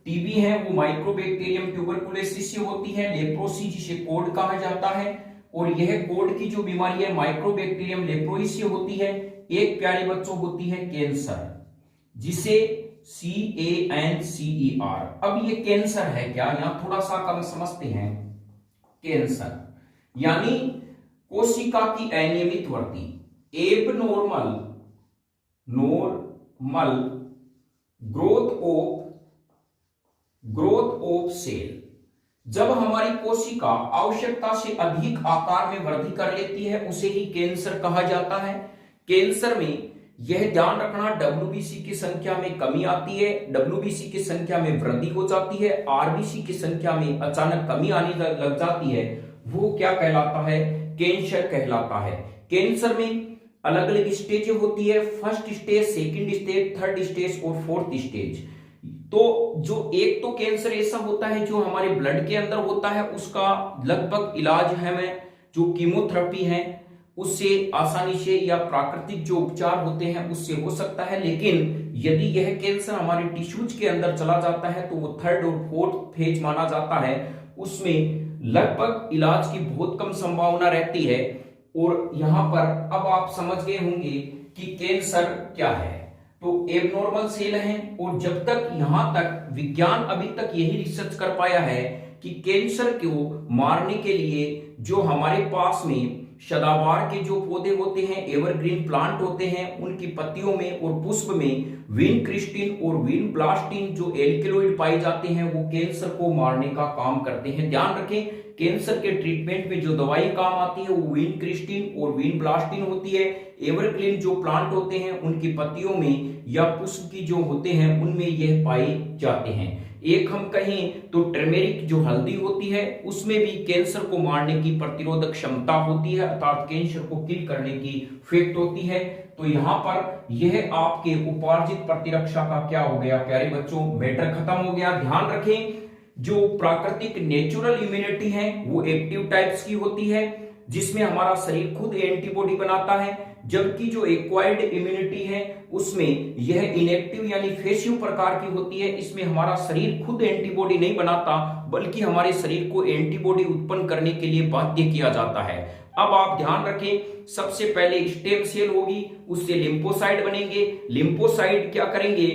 टीबी है वो माइक्रोबैक्टीरियम ट्यूबरकुलोसिस से होती है, लेप्रोसी जिसे कोढ़ कहा जाता है। और यह कोढ़ की जो बीमारी है माइक्रोबैक्टीरियम लेप्रोई से होती है। एक प्यारे बच्चों होती है कैंसर, जिसे CANCER। अब ये कैंसर है क्या, यहां थोड़ा सा कम समझते हैं। कैंसर यानी कोशिका की अनियमित वृद्धि, एबनॉर्मल ग्रोथ ऑफ सेल। जब हमारी कोशिका आवश्यकता से अधिक आकार में वृद्धि कर लेती है उसे ही कैंसर कहा जाता है। कैंसर में यह ध्यान रखना, WBC की संख्या में कमी आती है, WBC की संख्या में वृद्धि हो जाती है, RBC की संख्या में अचानक कमी आने लग जाती है, वो क्या कहलाता है? कैंसर कहलाता है। कैंसर में अलग अलग स्टेज होती है, first stage, second stage, third stage और फोर्थ स्टेज। तो जो एक तो कैंसर ऐसा होता है जो हमारे ब्लड के अंदर होता है, उसका लगभग इलाज हमें जो कीमोथेरेपी है उससे आसानी से, या प्राकृतिक जो उपचार होते हैं उससे हो सकता है। लेकिन यदि यह कैंसर हमारे टिश्यूज के अंदर चला जाता है तो वो थर्ड और फोर्थ फेज माना जाता है, उसमें लगभग इलाज की बहुत कम संभावना रहती है। और यहां पर अब आप समझ गए होंगे कि कैंसर क्या है। तो एबनॉर्मल सेल हैं, और जब तक यहां तक विज्ञान अभी तक यही रिसर्च कर पाया है कि कैंसर को मारने के लिए जो हमारे पास में सदाबहार के जो पौधे होते हैं, एवरग्रीन प्लांट होते हैं, उनकी पत्तियों में और पुष्प में विनक्रिस्टिन और विनब्लास्टिन जो एल्केलॉइड पाए जाते हैं वो कैंसर को मारने का काम करते हैं। ध्यान रखें, कैंसर के ट्रीटमेंट में जो दवाई काम आती है वो विनक्रिस्टिन और विनब्लास्टिन होती है। एवरग्रीन जो प्लांट होते हैं उनकी पत्तियों में या पुष्प की जो होते हैं उनमें यह पाए जाते हैं। एक हम कहें तो टर्मेरिक जो हल्दी होती है उसमें भी कैंसर को मारने की प्रतिरोधक क्षमता होती है, अर्थात कैंसर को किल करने की इफेक्ट होती है। तो यहाँ पर यह आपके उपार्जित प्रतिरक्षा का क्या हो गया प्यारे बच्चों, मैटर खत्म हो गया। ध्यान रखें, जो प्राकृतिक नेचुरल इम्यूनिटी है वो एक्टिव टाइप्स की होती है, जिसमें हमारा शरीर खुद एंटीबॉडी बनाता है, जबकि जो एक्वायर्ड इम्यूनिटी है उसमें यह इनएक्टिव यानी पैसिव प्रकार की होती है। इसमें हमारा शरीर खुद एंटीबॉडी नहीं बनाता, बल्कि हमारे शरीर को एंटीबॉडी उत्पन्न करने के लिए बाध्य किया जाता है। अब आप ध्यान रखें, सबसे पहले स्टेम सेल होगी, उससे लिम्फोसाइट बनेंगे, लिम्फोसाइट क्या करेंगे?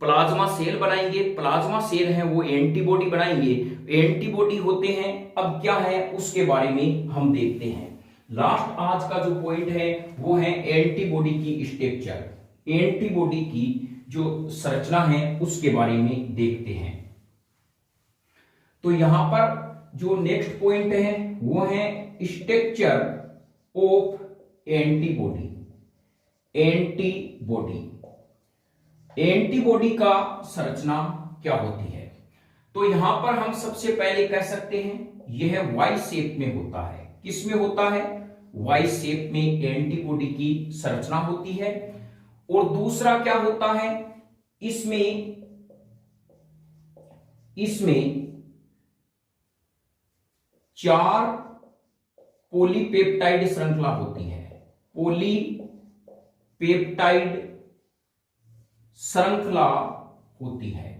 प्लाज्मा सेल बनाएंगे, प्लाज्मा सेल है वो एंटीबॉडी बनाएंगे, एंटीबॉडी होते हैं। अब क्या है उसके बारे में हम देखते हैं। लास्ट आज का जो पॉइंट है वो है एंटीबॉडी की स्ट्रक्चर, एंटीबॉडी की जो संरचना है उसके बारे में देखते हैं। तो यहां पर जो नेक्स्ट पॉइंट है वो है स्ट्रक्चर ऑफ एंटीबॉडी। एंटीबॉडी का संरचना क्या होती है? तो यहां पर हम सबसे पहले कह सकते हैं यह वाई शेप में होता है। किस में होता है? वाई शेप में एंटीबॉडी की संरचना होती है। और दूसरा क्या होता है? इसमें 4 पॉलीपेप्टाइड श्रृंखला होती है। पॉलीपेप्टाइड श्रृंखला होती है,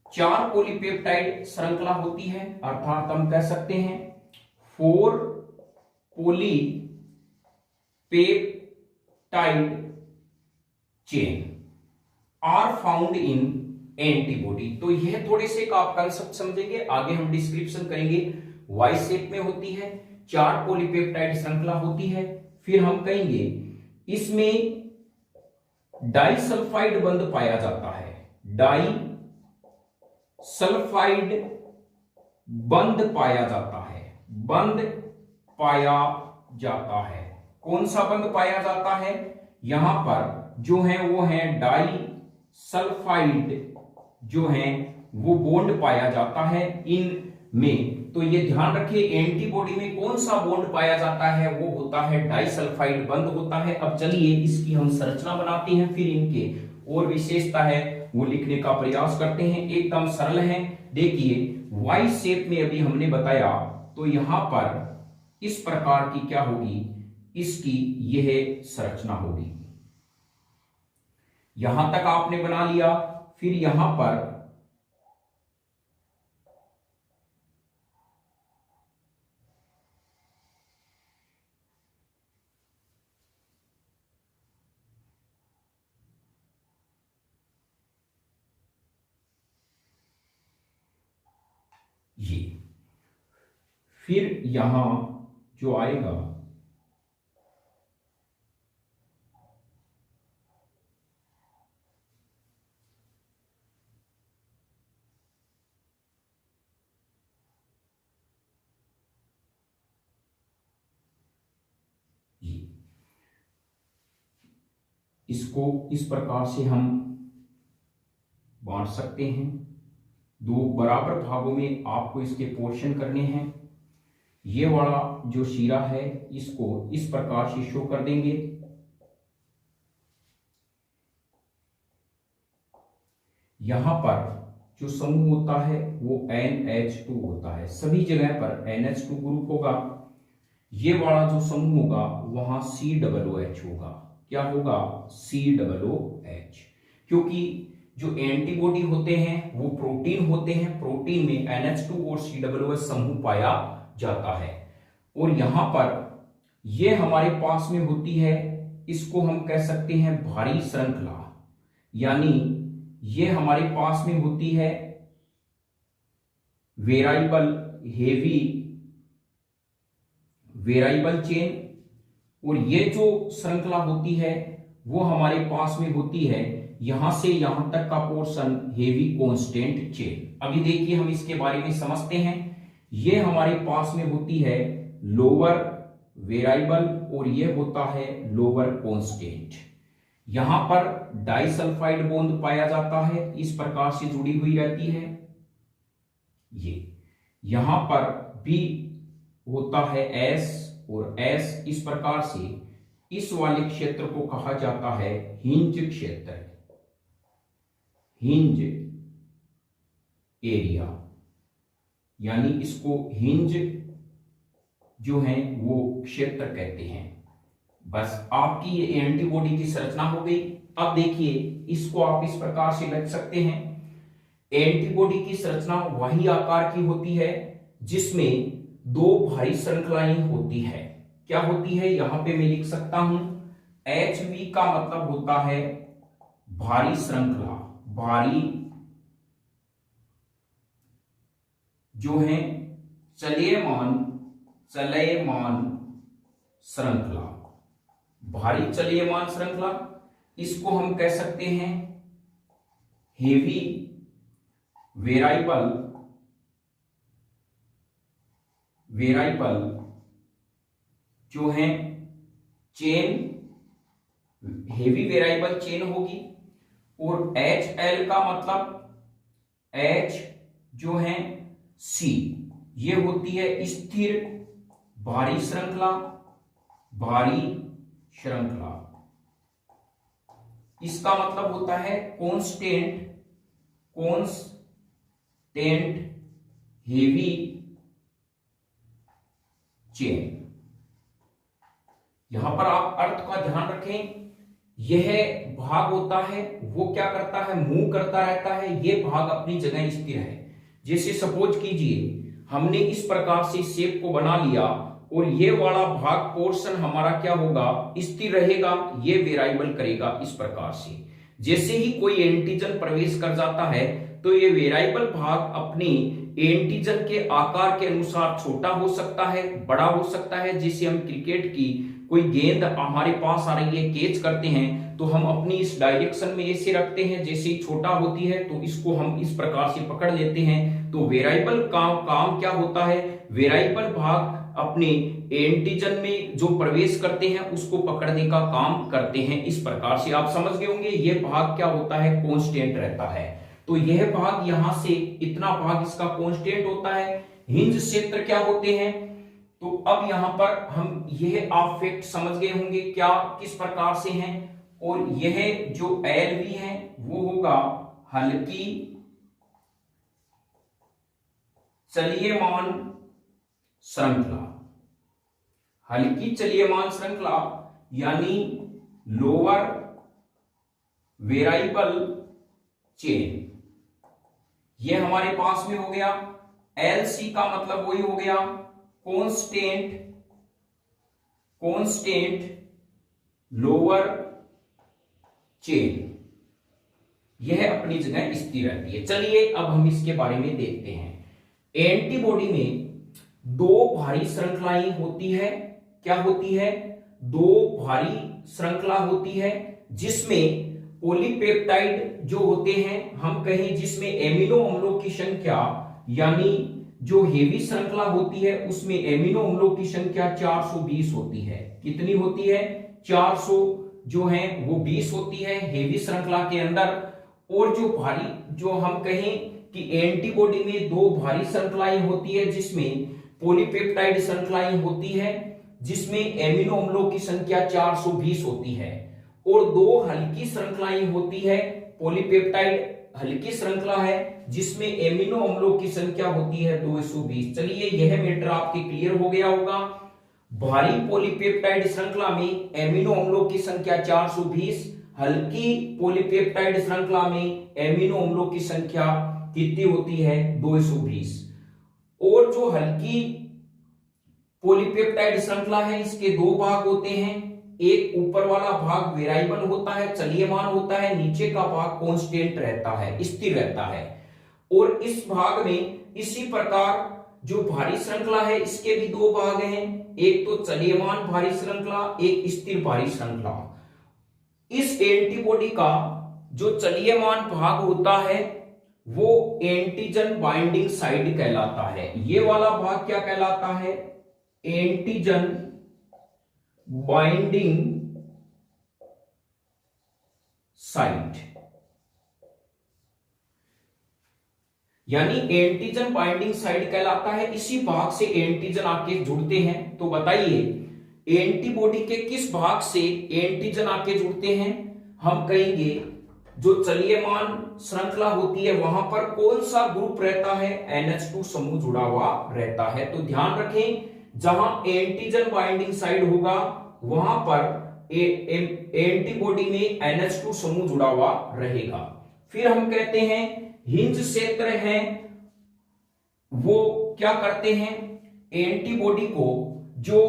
4 पॉलीपेप्टाइड श्रृंखला होती है, अर्थात हम कह सकते हैं 4 polypeptide chain are found in antibody. तो यह थोड़े से आप कंसेप्ट समझेंगे, आगे हम डिस्क्रिप्शन करेंगे। वाई शेप में होती है, 4 पॉलीपेप्टाइड श्रृंखला होती है। फिर हम कहेंगे इसमें डाइसल्फाइड बंध पाया जाता है, डाइसल्फाइड बंध पाया जाता है। कौन सा बंध पाया जाता है? यहां पर जो है वो है डाइसल्फाइड जो है वो बॉन्ड पाया जाता है इन में। तो ये ध्यान रखिए, एंटीबॉडी में कौन सा बॉन्ड पाया जाता है, वो होता है डाइसल्फाइड बंध होता है। अब चलिए इसकी हम संरचना बनाते हैं, फिर इनके और विशेषता है वो लिखने का प्रयास करते हैं। एकदम सरल है, देखिए वाई शेप में अभी हमने बताया, तो यहां पर इस प्रकार की क्या होगी, इसकी यह संरचना होगी। यहां तक आपने बना लिया, फिर यहां पर ये, फिर यहां जो आएगा ये, इसको इस प्रकार से हम बांट सकते हैं। दो बराबर भागों में आपको इसके पोर्शन करने हैं। ये वाला जो शीरा है इसको इस प्रकार से शो कर देंगे। यहां पर जो समूह होता है वो NH2 होता है, सभी जगह पर NH2 ग्रुप होगा। ये वाला जो समूह होगा वहां COOH होगा। क्या होगा, COOH, क्योंकि जो एंटीबॉडी होते हैं वो प्रोटीन होते हैं, प्रोटीन में NH2 और COOH समूह पाया जाता है। और यहां पर ये हमारे पास में होती है, इसको हम कह सकते हैं भारी श्रृंखला, यानी ये हमारे पास में होती है वेराइबल हेवी वेराइबल चेन, और ये जो श्रृंखला होती है वो हमारे पास में होती है यहां से यहां तक का पोर्शन हेवी कांस्टेंट चेन। अभी देखिए हम इसके बारे में समझते हैं। ये हमारे पास में होती है लोअर वेराइबल और ये होता है लोअर कांस्टेंट। यहां पर डाइसल्फाइड बॉन्ड पाया जाता है, इस प्रकार से जुड़ी हुई रहती है। ये यहां पर भी होता है S और S, इस प्रकार से इस वाले क्षेत्र को कहा जाता है हिंज क्षेत्र, हिंज एरिया, यानी इसको हिंज जो है वो क्षेत्र कहते हैं। बस आपकी ये एंटीबॉडी की संरचना हो गई। अब देखिए इसको आप इस प्रकार से लिख सकते हैं, एंटीबॉडी की संरचना वही आकार की होती है जिसमें दो भारी श्रृंखलाएं होती है। क्या होती है, यहां पे मैं लिख सकता हूं HV का मतलब होता है भारी श्रृंखला, भारी जो है चलयमान श्रृंखला, भारी चलयमान श्रृंखला, इसको हम कह सकते हैं हेवी वेराइबल जो है चेन, हेवी वेराइबल चेन होगी। और HL का मतलब H जो है C, ये होती है स्थिर भारी श्रृंखला, भारी श्रृंखला। इसका मतलब होता है कांस्टेंट हेवी चेन। यहां पर आप अर्थ का ध्यान रखें, यह भाग होता है वो क्या करता है, मूव करता रहता है, ये भाग अपनी जगह स्थिर है। जैसे सपोज कीजिए हमने इस प्रकार से शेप को बना लिया और ये वाला भाग पोर्शन हमारा क्या होगा, स्थिर रहेगा, ये वेराइबल करेगा इस प्रकार से। जैसे ही कोई एंटीजन प्रवेश कर जाता है तो ये वेराइबल भाग अपनी एंटीजन के आकार के अनुसार छोटा हो सकता है, बड़ा हो सकता है। जैसे हम क्रिकेट की कोई गेंद हमारे पास आ रही है, कैच करते हैं तो हम अपनी इस डायरेक्शन में ऐसे रखते हैं, जैसे ही छोटा होती है तो इसको हम इस प्रकार से पकड़ लेते हैं। तो वेराइबल काम क्या होता है, वेराइबल भाग अपने एंटीजन में जो प्रवेश करते हैं उसको पकड़ने का काम करते हैं। इस प्रकार से आप समझ गए होंगे, ये भाग क्या होता है, कांस्टेंट रहता है। तो यह भाग यहां से इतना भाग इसका कांस्टेंट होता है। हिंज क्षेत्र क्या होते हैं, तो अब यहां पर हम यह आप फैक्ट समझ गए होंगे क्या किस प्रकार से हैं। और यह जो एल भी है वो होगा हल्की चलियमान श्रृंखला। हल्की चलियमान श्रृंखला यानी लोअर वेरिएबल चेन, यह हमारे पास में हो गया। एलसी का मतलब वही हो गया कांस्टेंट लोअर चेन, यह अपनी जगह स्थिर रहती है। चलिए अब हम इसके बारे में देखते हैं। एंटीबॉडी में दो भारी श्रृंखलाएं होती है। क्या होती है, दो भारी श्रृंखला होती है जिसमें पॉलीपेप्टाइड जो होते हैं, हम कहें जिसमें एमिनो अम्लों की संख्या, यानी जो हेवी श्रृंखला होती है उसमें एमिनो अम्लों की संख्या 420 होती है। कितनी होती है, 400 जो है वो 20 होती है हेवी श्रृंखला के अंदर। और जो भारी, जो हम कहें कि एंटीबॉडी में दो भारी श्रृंखलाएं होती है जिसमें पॉलीपेप्टाइड श्रृंखलाएं होती है जिसमें एमिनो अम्लों की संख्या 420 होती है। और दो हल्की श्रृंखलाएं होती है, पॉलीपेप्टाइड हल्की श्रृंखला है जिसमें एमिनो अम्लों की संख्या होती है 220। चलिए यह मैटर आपके क्लियर हो गया होगा। भारी पॉलीपेप्टाइड श्रृंखला में एमिनो अम्लों की संख्या 420, हल्की पॉलीपेप्टाइड श्रृंखला में एमिनो अम्लों की संख्या कितनी होती है, 220। और जो हल्की पॉलीपेप्टाइड श्रृंखला है इसके दो भाग होते हैं, एक ऊपर वाला भाग वेरिएबल होता है, चलियमान होता है, नीचे का भाग कांस्टेंट रहता है, स्थिर रहता है। और इस भाग में इसी प्रकार जो भारी श्रृंखला है इसके भी दो भाग हैं, एक तो चलियमान भारी श्रृंखला, एक स्थिर भारी श्रृंखला। इस एंटीबॉडी का जो चलियमान भाग होता है वो एंटीजन बाइंडिंग साइड कहलाता है। ये वाला भाग क्या कहलाता है, एंटीजन बाइंडिंग साइट, यानी एंटीजन बाइंडिंग साइट कहलाता है। इसी भाग से एंटीजन आके जुड़ते हैं। तो बताइए एंटीबॉडी के किस भाग से एंटीजन आके जुड़ते हैं, हम कहेंगे जो चलियमान श्रृंखला होती है वहां पर कौन सा ग्रुप रहता है, NH2 समूह जुड़ा हुआ रहता है। तो ध्यान रखें जहां एंटीजन बाइंडिंग साइड होगा वहां पर एंटीबॉडी में NH2 समूह जुड़ा हुआ रहेगा। फिर हम कहते हैं हिंज क्षेत्र है, वो क्या करते हैं, एंटीबॉडी को जो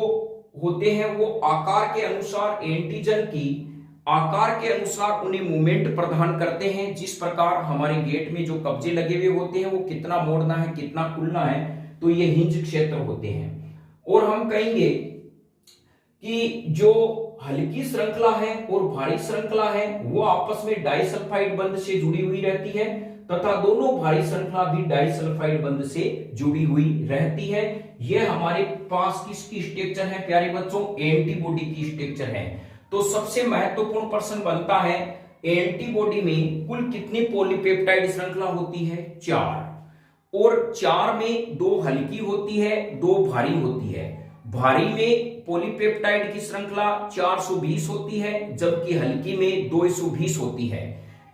होते हैं वो आकार के अनुसार, एंटीजन की आकार के अनुसार उन्हें मूवमेंट प्रदान करते हैं। जिस प्रकार हमारे गेट में जो कब्जे लगे हुए होते हैं वो कितना मोड़ना है, कितना खुलना है, तो ये हिंज क्षेत्र होते हैं। और हम कहेंगे कि जो हल्की श्रृंखला है और भारी श्रृंखला है वो आपस में डाइसल्फाइड बंध से जुड़ी हुई रहती है तथा दोनों भारी श्रृंखला भी डाइसल्फाइड बंध से जुड़ी हुई रहती है। यह हमारे पास किसकी स्ट्रक्चर है प्यारे बच्चों, एंटीबॉडी की स्ट्रक्चर है। तो सबसे महत्वपूर्ण प्रश्न बनता है एंटीबॉडी में कुल कितनी पॉलीपेप्टाइड श्रृंखला होती है, 4। और 4 में 2 हल्की होती है, 2 भारी होती है। भारी में पॉलीपेप्टाइड की श्रृंखला 420 होती है जबकि हल्की में 220 होती है।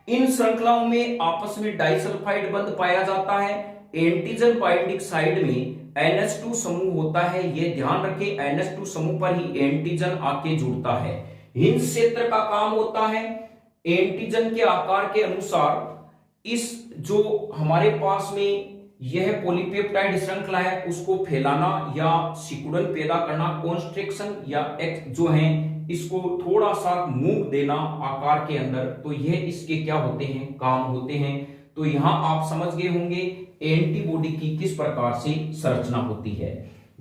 इन श्रृंखलाओं में आपस में डाइसल्फाइड बंध पाया जाता है। एंटीजन बाइंडिंग साइड में NH2 समूह होता है, ये ध्यान रखें, NH2 समूह पर ही एंटीजन आके जुड़ता है। हिंज क्षेत्र का काम होता है एंटीजन के आकार के अनुसार इस जो हमारे पास में यह पॉलीपेप्टाइड श्रृंखला है उसको फैलाना या सिकुड़न पैदा करना, कॉन्स्ट्रिक्शन या जो है इसको थोड़ा सा मूव देना आकार के अंदर। तो यह इसके क्या होते हैं, काम होते हैं। तो यहां आप समझ गए होंगे एंटीबॉडी की किस प्रकार से संरचना होती है।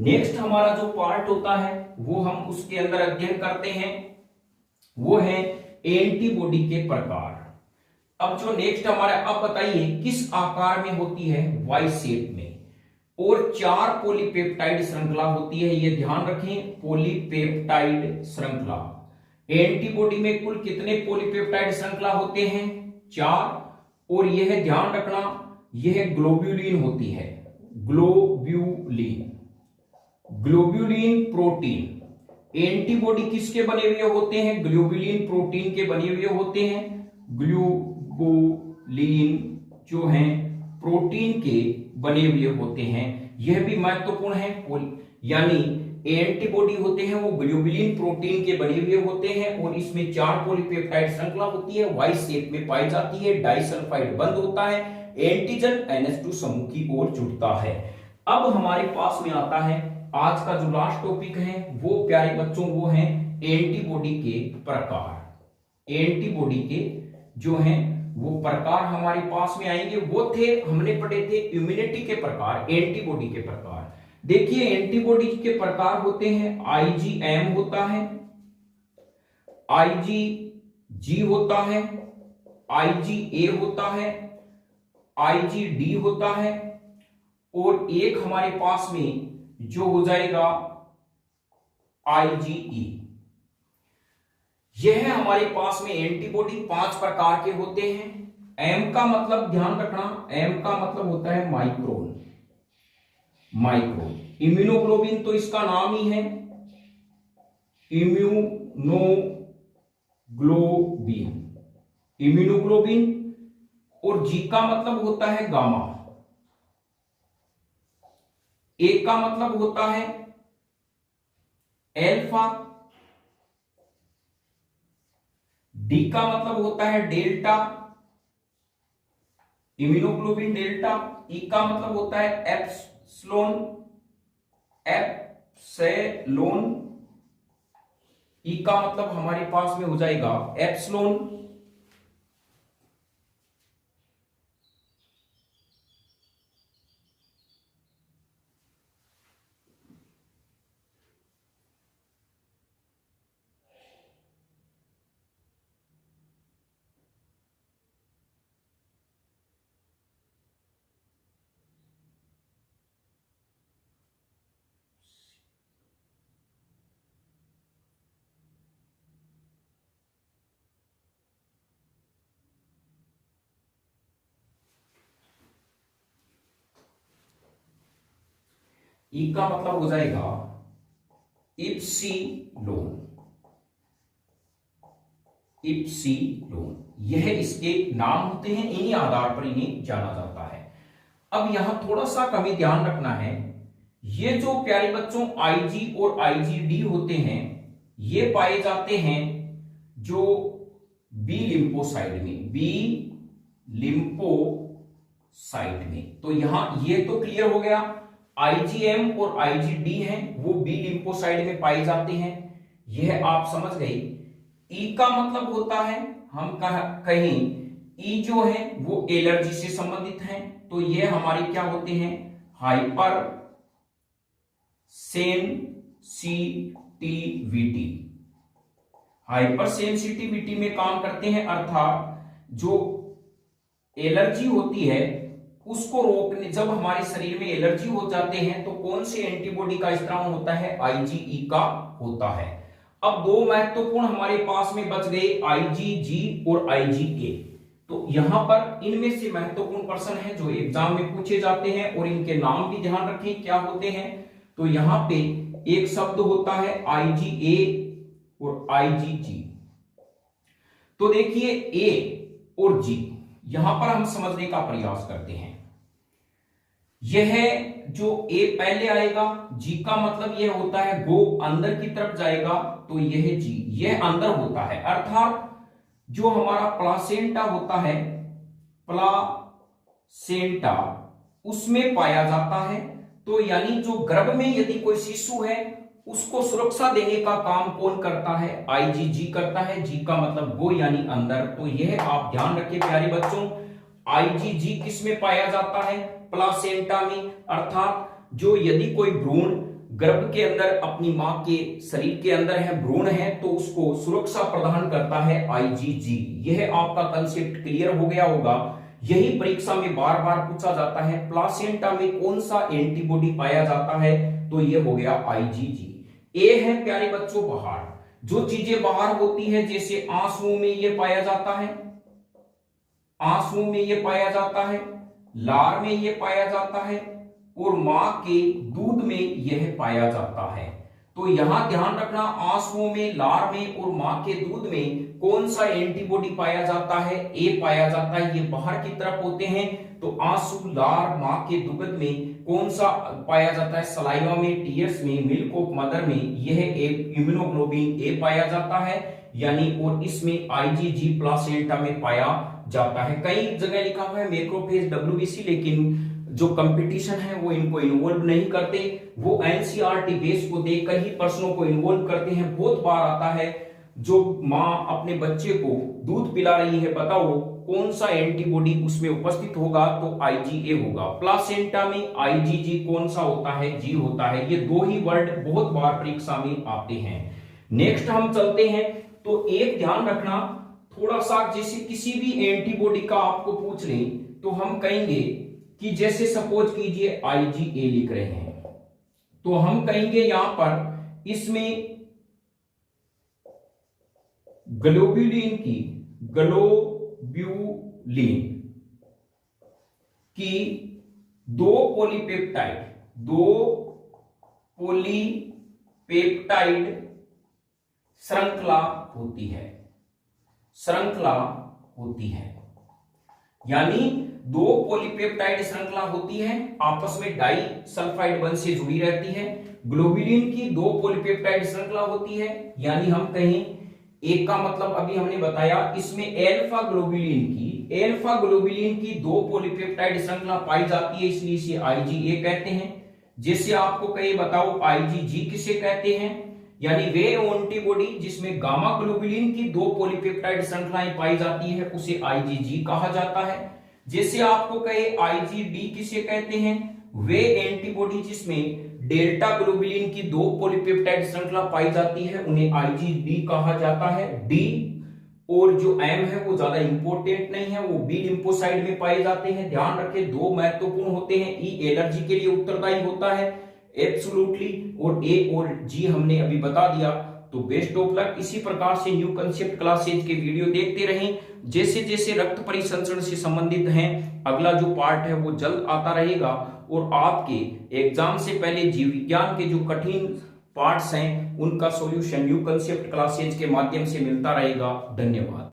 नेक्स्ट हमारा जो पार्ट होता है वो हम उसके अंदर अध्ययन करते हैं, वो है एंटीबॉडी के प्रकार। अब जो नेक्स्ट हमारा, अब बताइए किस आकार में होती है, वाई शेप में। और 4 पॉलीपेप्टाइड श्रृंखला होती है, ये ध्यान रखें, पॉलीपेप्टाइड श्रृंखला। एंटीबॉडी में कुल कितने पॉलीपेप्टाइड श्रृंखला होते हैं, 4। और यह ध्यान रखना, यह ग्लोब्यूलिन होती है, ग्लोब्यूलिन। ग्लोब्यूलिन प्रोटीन, एंटीबॉडी किसके बने हुए होते हैं? ग्लोब्यूलिन प्रोटीन के बने हुए होते हैं। ग्लोबुलिन जो है प्रोटीन के बने हुए होते हैं। यह भी महत्वपूर्ण है, यानी एंटीबॉडी होते हैं वो ग्लोबुलिन प्रोटीन के बने हुए होते हैं और इसमें 4 पॉलीपेप्टाइड श्रृंखला होती है, वाई शेप में पाई जाती है, डाइसल्फाइड बंद होता है, एंटीजन NH2 समूह की ओर जुड़ता है। अब हमारे पास में आता है आज का जो लास्ट टॉपिक है वो प्यारे बच्चों वो है एंटीबॉडी के प्रकार। एंटीबॉडी के जो हैं वो प्रकार हमारे पास में आएंगे, वो थे हमने पढ़े थे इम्यूनिटी के प्रकार, एंटीबॉडी के प्रकार। देखिए एंटीबॉडी के प्रकार होते हैं, IgM होता है, IgG होता है, IgA होता है, IgD होता है और एक हमारे पास में जो हो जाएगा IgE। यह हमारे पास में एंटीबॉडी 5 प्रकार के होते हैं। M का मतलब ध्यान रखना, M का मतलब होता है माइक्रोन। माइक्रोन इम्यूनोग्लोबिन तो इसका नाम ही है इम्यूनोग्लोबिन, इम्यूनोग्लोबिन। और G का मतलब होता है गामा, A का मतलब होता है एल्फा, D का मतलब होता है डेल्टा, इम्यूनोग्लोबिन डेल्टा। E का मतलब होता है एप्सिलॉन, एप्सिलॉन। E का मतलब हमारे पास में हो जाएगा एप्सिलॉन। ई का मतलब हो जाएगा इप्सिलोन, इप्सिलोन। यह इसके नाम होते हैं, इन्हीं आधार पर इन्हें जाना जाता है। अब यहां थोड़ा सा कमी ध्यान रखना है, ये जो प्यारे बच्चों IG और IgD होते हैं ये पाए जाते हैं जो बी लिम्फोसाइट में, बी लिम्फोसाइट में। तो यहां ये तो क्लियर हो गया, IgM और IgD हैं वो बी लिम्फोसाइट में पाए जाते हैं, यह आप समझ गए। ई का मतलब होता है, हम कहीं ई जो है वो एलर्जी से संबंधित है, तो ये हमारे क्या होते हैं? हाइपर सेंसिटिविटी, हाइपर सेंसिटिविटी में काम करते हैं, अर्थात जो एलर्जी होती है उसको रोकने, जब हमारे शरीर में एलर्जी हो जाते हैं तो कौन से एंटीबॉडी का इस्तेमाल होता है? IgE का होता है। अब 2 महत्वपूर्ण हमारे पास में बच गए, IgG और IgA। तो यहां पर इनमें से महत्वपूर्ण प्रश्न है जो एग्जाम में पूछे जाते हैं और इनके नाम भी ध्यान रखें क्या होते हैं। तो यहां पे एक शब्द होता है IgA और IgG। तो देखिए A और G यहां पर हम समझने का प्रयास करते हैं। यह जो A पहले आएगा, G का मतलब यह होता है गो, अंदर की तरफ जाएगा, तो यह G, यह अंदर होता है, अर्थात जो हमारा प्लासेंटा होता है, प्लासेंटा उसमें पाया जाता है। तो यानी जो गर्भ में यदि कोई शिशु है उसको सुरक्षा देने का काम कौन करता है? IgG करता है। G का मतलब गो यानी अंदर। तो यह आप ध्यान रखिए प्यारे बच्चों, IgG किस में पाया जाता है? प्लासेंटा में, अर्थात जो यदि कोई भ्रूण गर्भ के अंदर अपनी मां के शरीर के अंदर है, भ्रूण है, तो उसको सुरक्षा प्रदान करता है IgG। यह आपका कंसेप्ट क्लियर हो गया होगा। यही परीक्षा में बार बार पूछा जाता है, प्लासेंटा में कौन सा एंटीबॉडी पाया जाता है? तो यह हो गया IgG। ए है प्यारे बच्चों बाहर, जो चीजें बाहर होती है जैसे आंसुओं में यह पाया जाता है, आंसू में ये पाया जाता है, लार में ये पाया जाता है और मां के दूध में यह पाया जाता है। तो यहां ध्यान रखना, आंसुओं में, लार में और मां के दूध में कौन सा एंटीबॉडी पाया जाता है? ए पाया जाता है। ये बाहर की तरफ होते हैं। तो आंसू, लार, मां के दूध में कौन सा पाया जाता है? सलाइवा में, टीयर्स में, मिल्क ऑफ मदर में यह एक इम्यूनोग्लोबिन ए पाया जाता है, यानी और इसमें आईजीजी प्लासेंटा में पाया जाता है। कई जगह लिखा हुआ है मैक्रोफेज डब्ल्यूबीसी, लेकिन जो कंपटीशन है वो इनको इन्वॉल्व नहीं करते, वो एनसीईआरटी बेस को देखकर ही प्रश्नों को इन्वॉल्व करते हैं। बहुत बार आता है जो मां अपने बच्चे को दूध पिला रही है, बताओ कौन सा एंटीबॉडी उसमें उपस्थित होगा? तो आईजीए होगा। प्लासेंटा में आईजीजी कौन सा होता है? जी होता है। ये दो ही वर्ड बहुत बार परीक्षा में आते हैं। नेक्स्ट हम चलते हैं। तो एक ध्यान रखना, थोड़ा सा जैसे किसी भी एंटीबॉडी का आपको पूछ लें तो हम कहेंगे कि जैसे सपोज कीजिए आईजीए लिख रहे हैं, तो हम कहेंगे यहां पर इसमें ग्लोब्यूलिन की दो पॉलीपेप्टाइड श्रृंखला होती है, यानी दो पॉलीपेप्टाइड श्रृंखला होती है, आपस में डाई सल्फाइड बंध से जुड़ी रहती है। ग्लोब्यूलिन की दो पॉलीपेप्टाइड श्रृंखला होती है, यानी हम कहें एक का मतलब अभी हमने बताया, इसमें एल्फा ग्लोब्यूलिन की दो पॉलीपेप्टाइड श्रृंखला पाई जाती है, इसलिए इसे आईजीए कहते हैं। जैसे आपको कहे बताओ आईजीजी किसे कहते हैं? यानी वे एंटीबॉडी जिसमें गामा ग्लोब्यूलिन की दो पॉलीपेप्टाइड श्रृंखलाएं पाई जाती है उसे आईजीजी कहा जाता है। जैसे आपको कहे आईजीडी किसे कहते हैं? वे एंटीबॉडी जिसमें डेल्टा ग्लोब्यूलिन की दो पॉलीपेप्टाइड श्रृंखला पाई जाती है उन्हें आईजीडी कहा जाता है। डी और जो एम है वो ज्यादा इंपॉर्टेंट नहीं है, वो बी लिम्फोसाइड में पाए जाते हैं। ध्यान रखें, दो महत्वपूर्ण होते हैं। ई एलर्जी के लिए उत्तरदायी होता है एब्सोल्युटली, और ए और जी हमने अभी बता दिया। तो बेस्ट ऑफ लक। इसी प्रकार से न्यू कंसेप्ट क्लासेज के वीडियो देखते रहें। जैसे जैसे रक्त परिसंचरण से संबंधित हैं, अगला जो पार्ट है वो जल्द आता रहेगा, और आपके एग्जाम से पहले जीव विज्ञान के जो कठिन पार्ट्स हैं उनका सॉल्यूशन न्यू कंसेप्ट क्लासेज के माध्यम से मिलता रहेगा। धन्यवाद।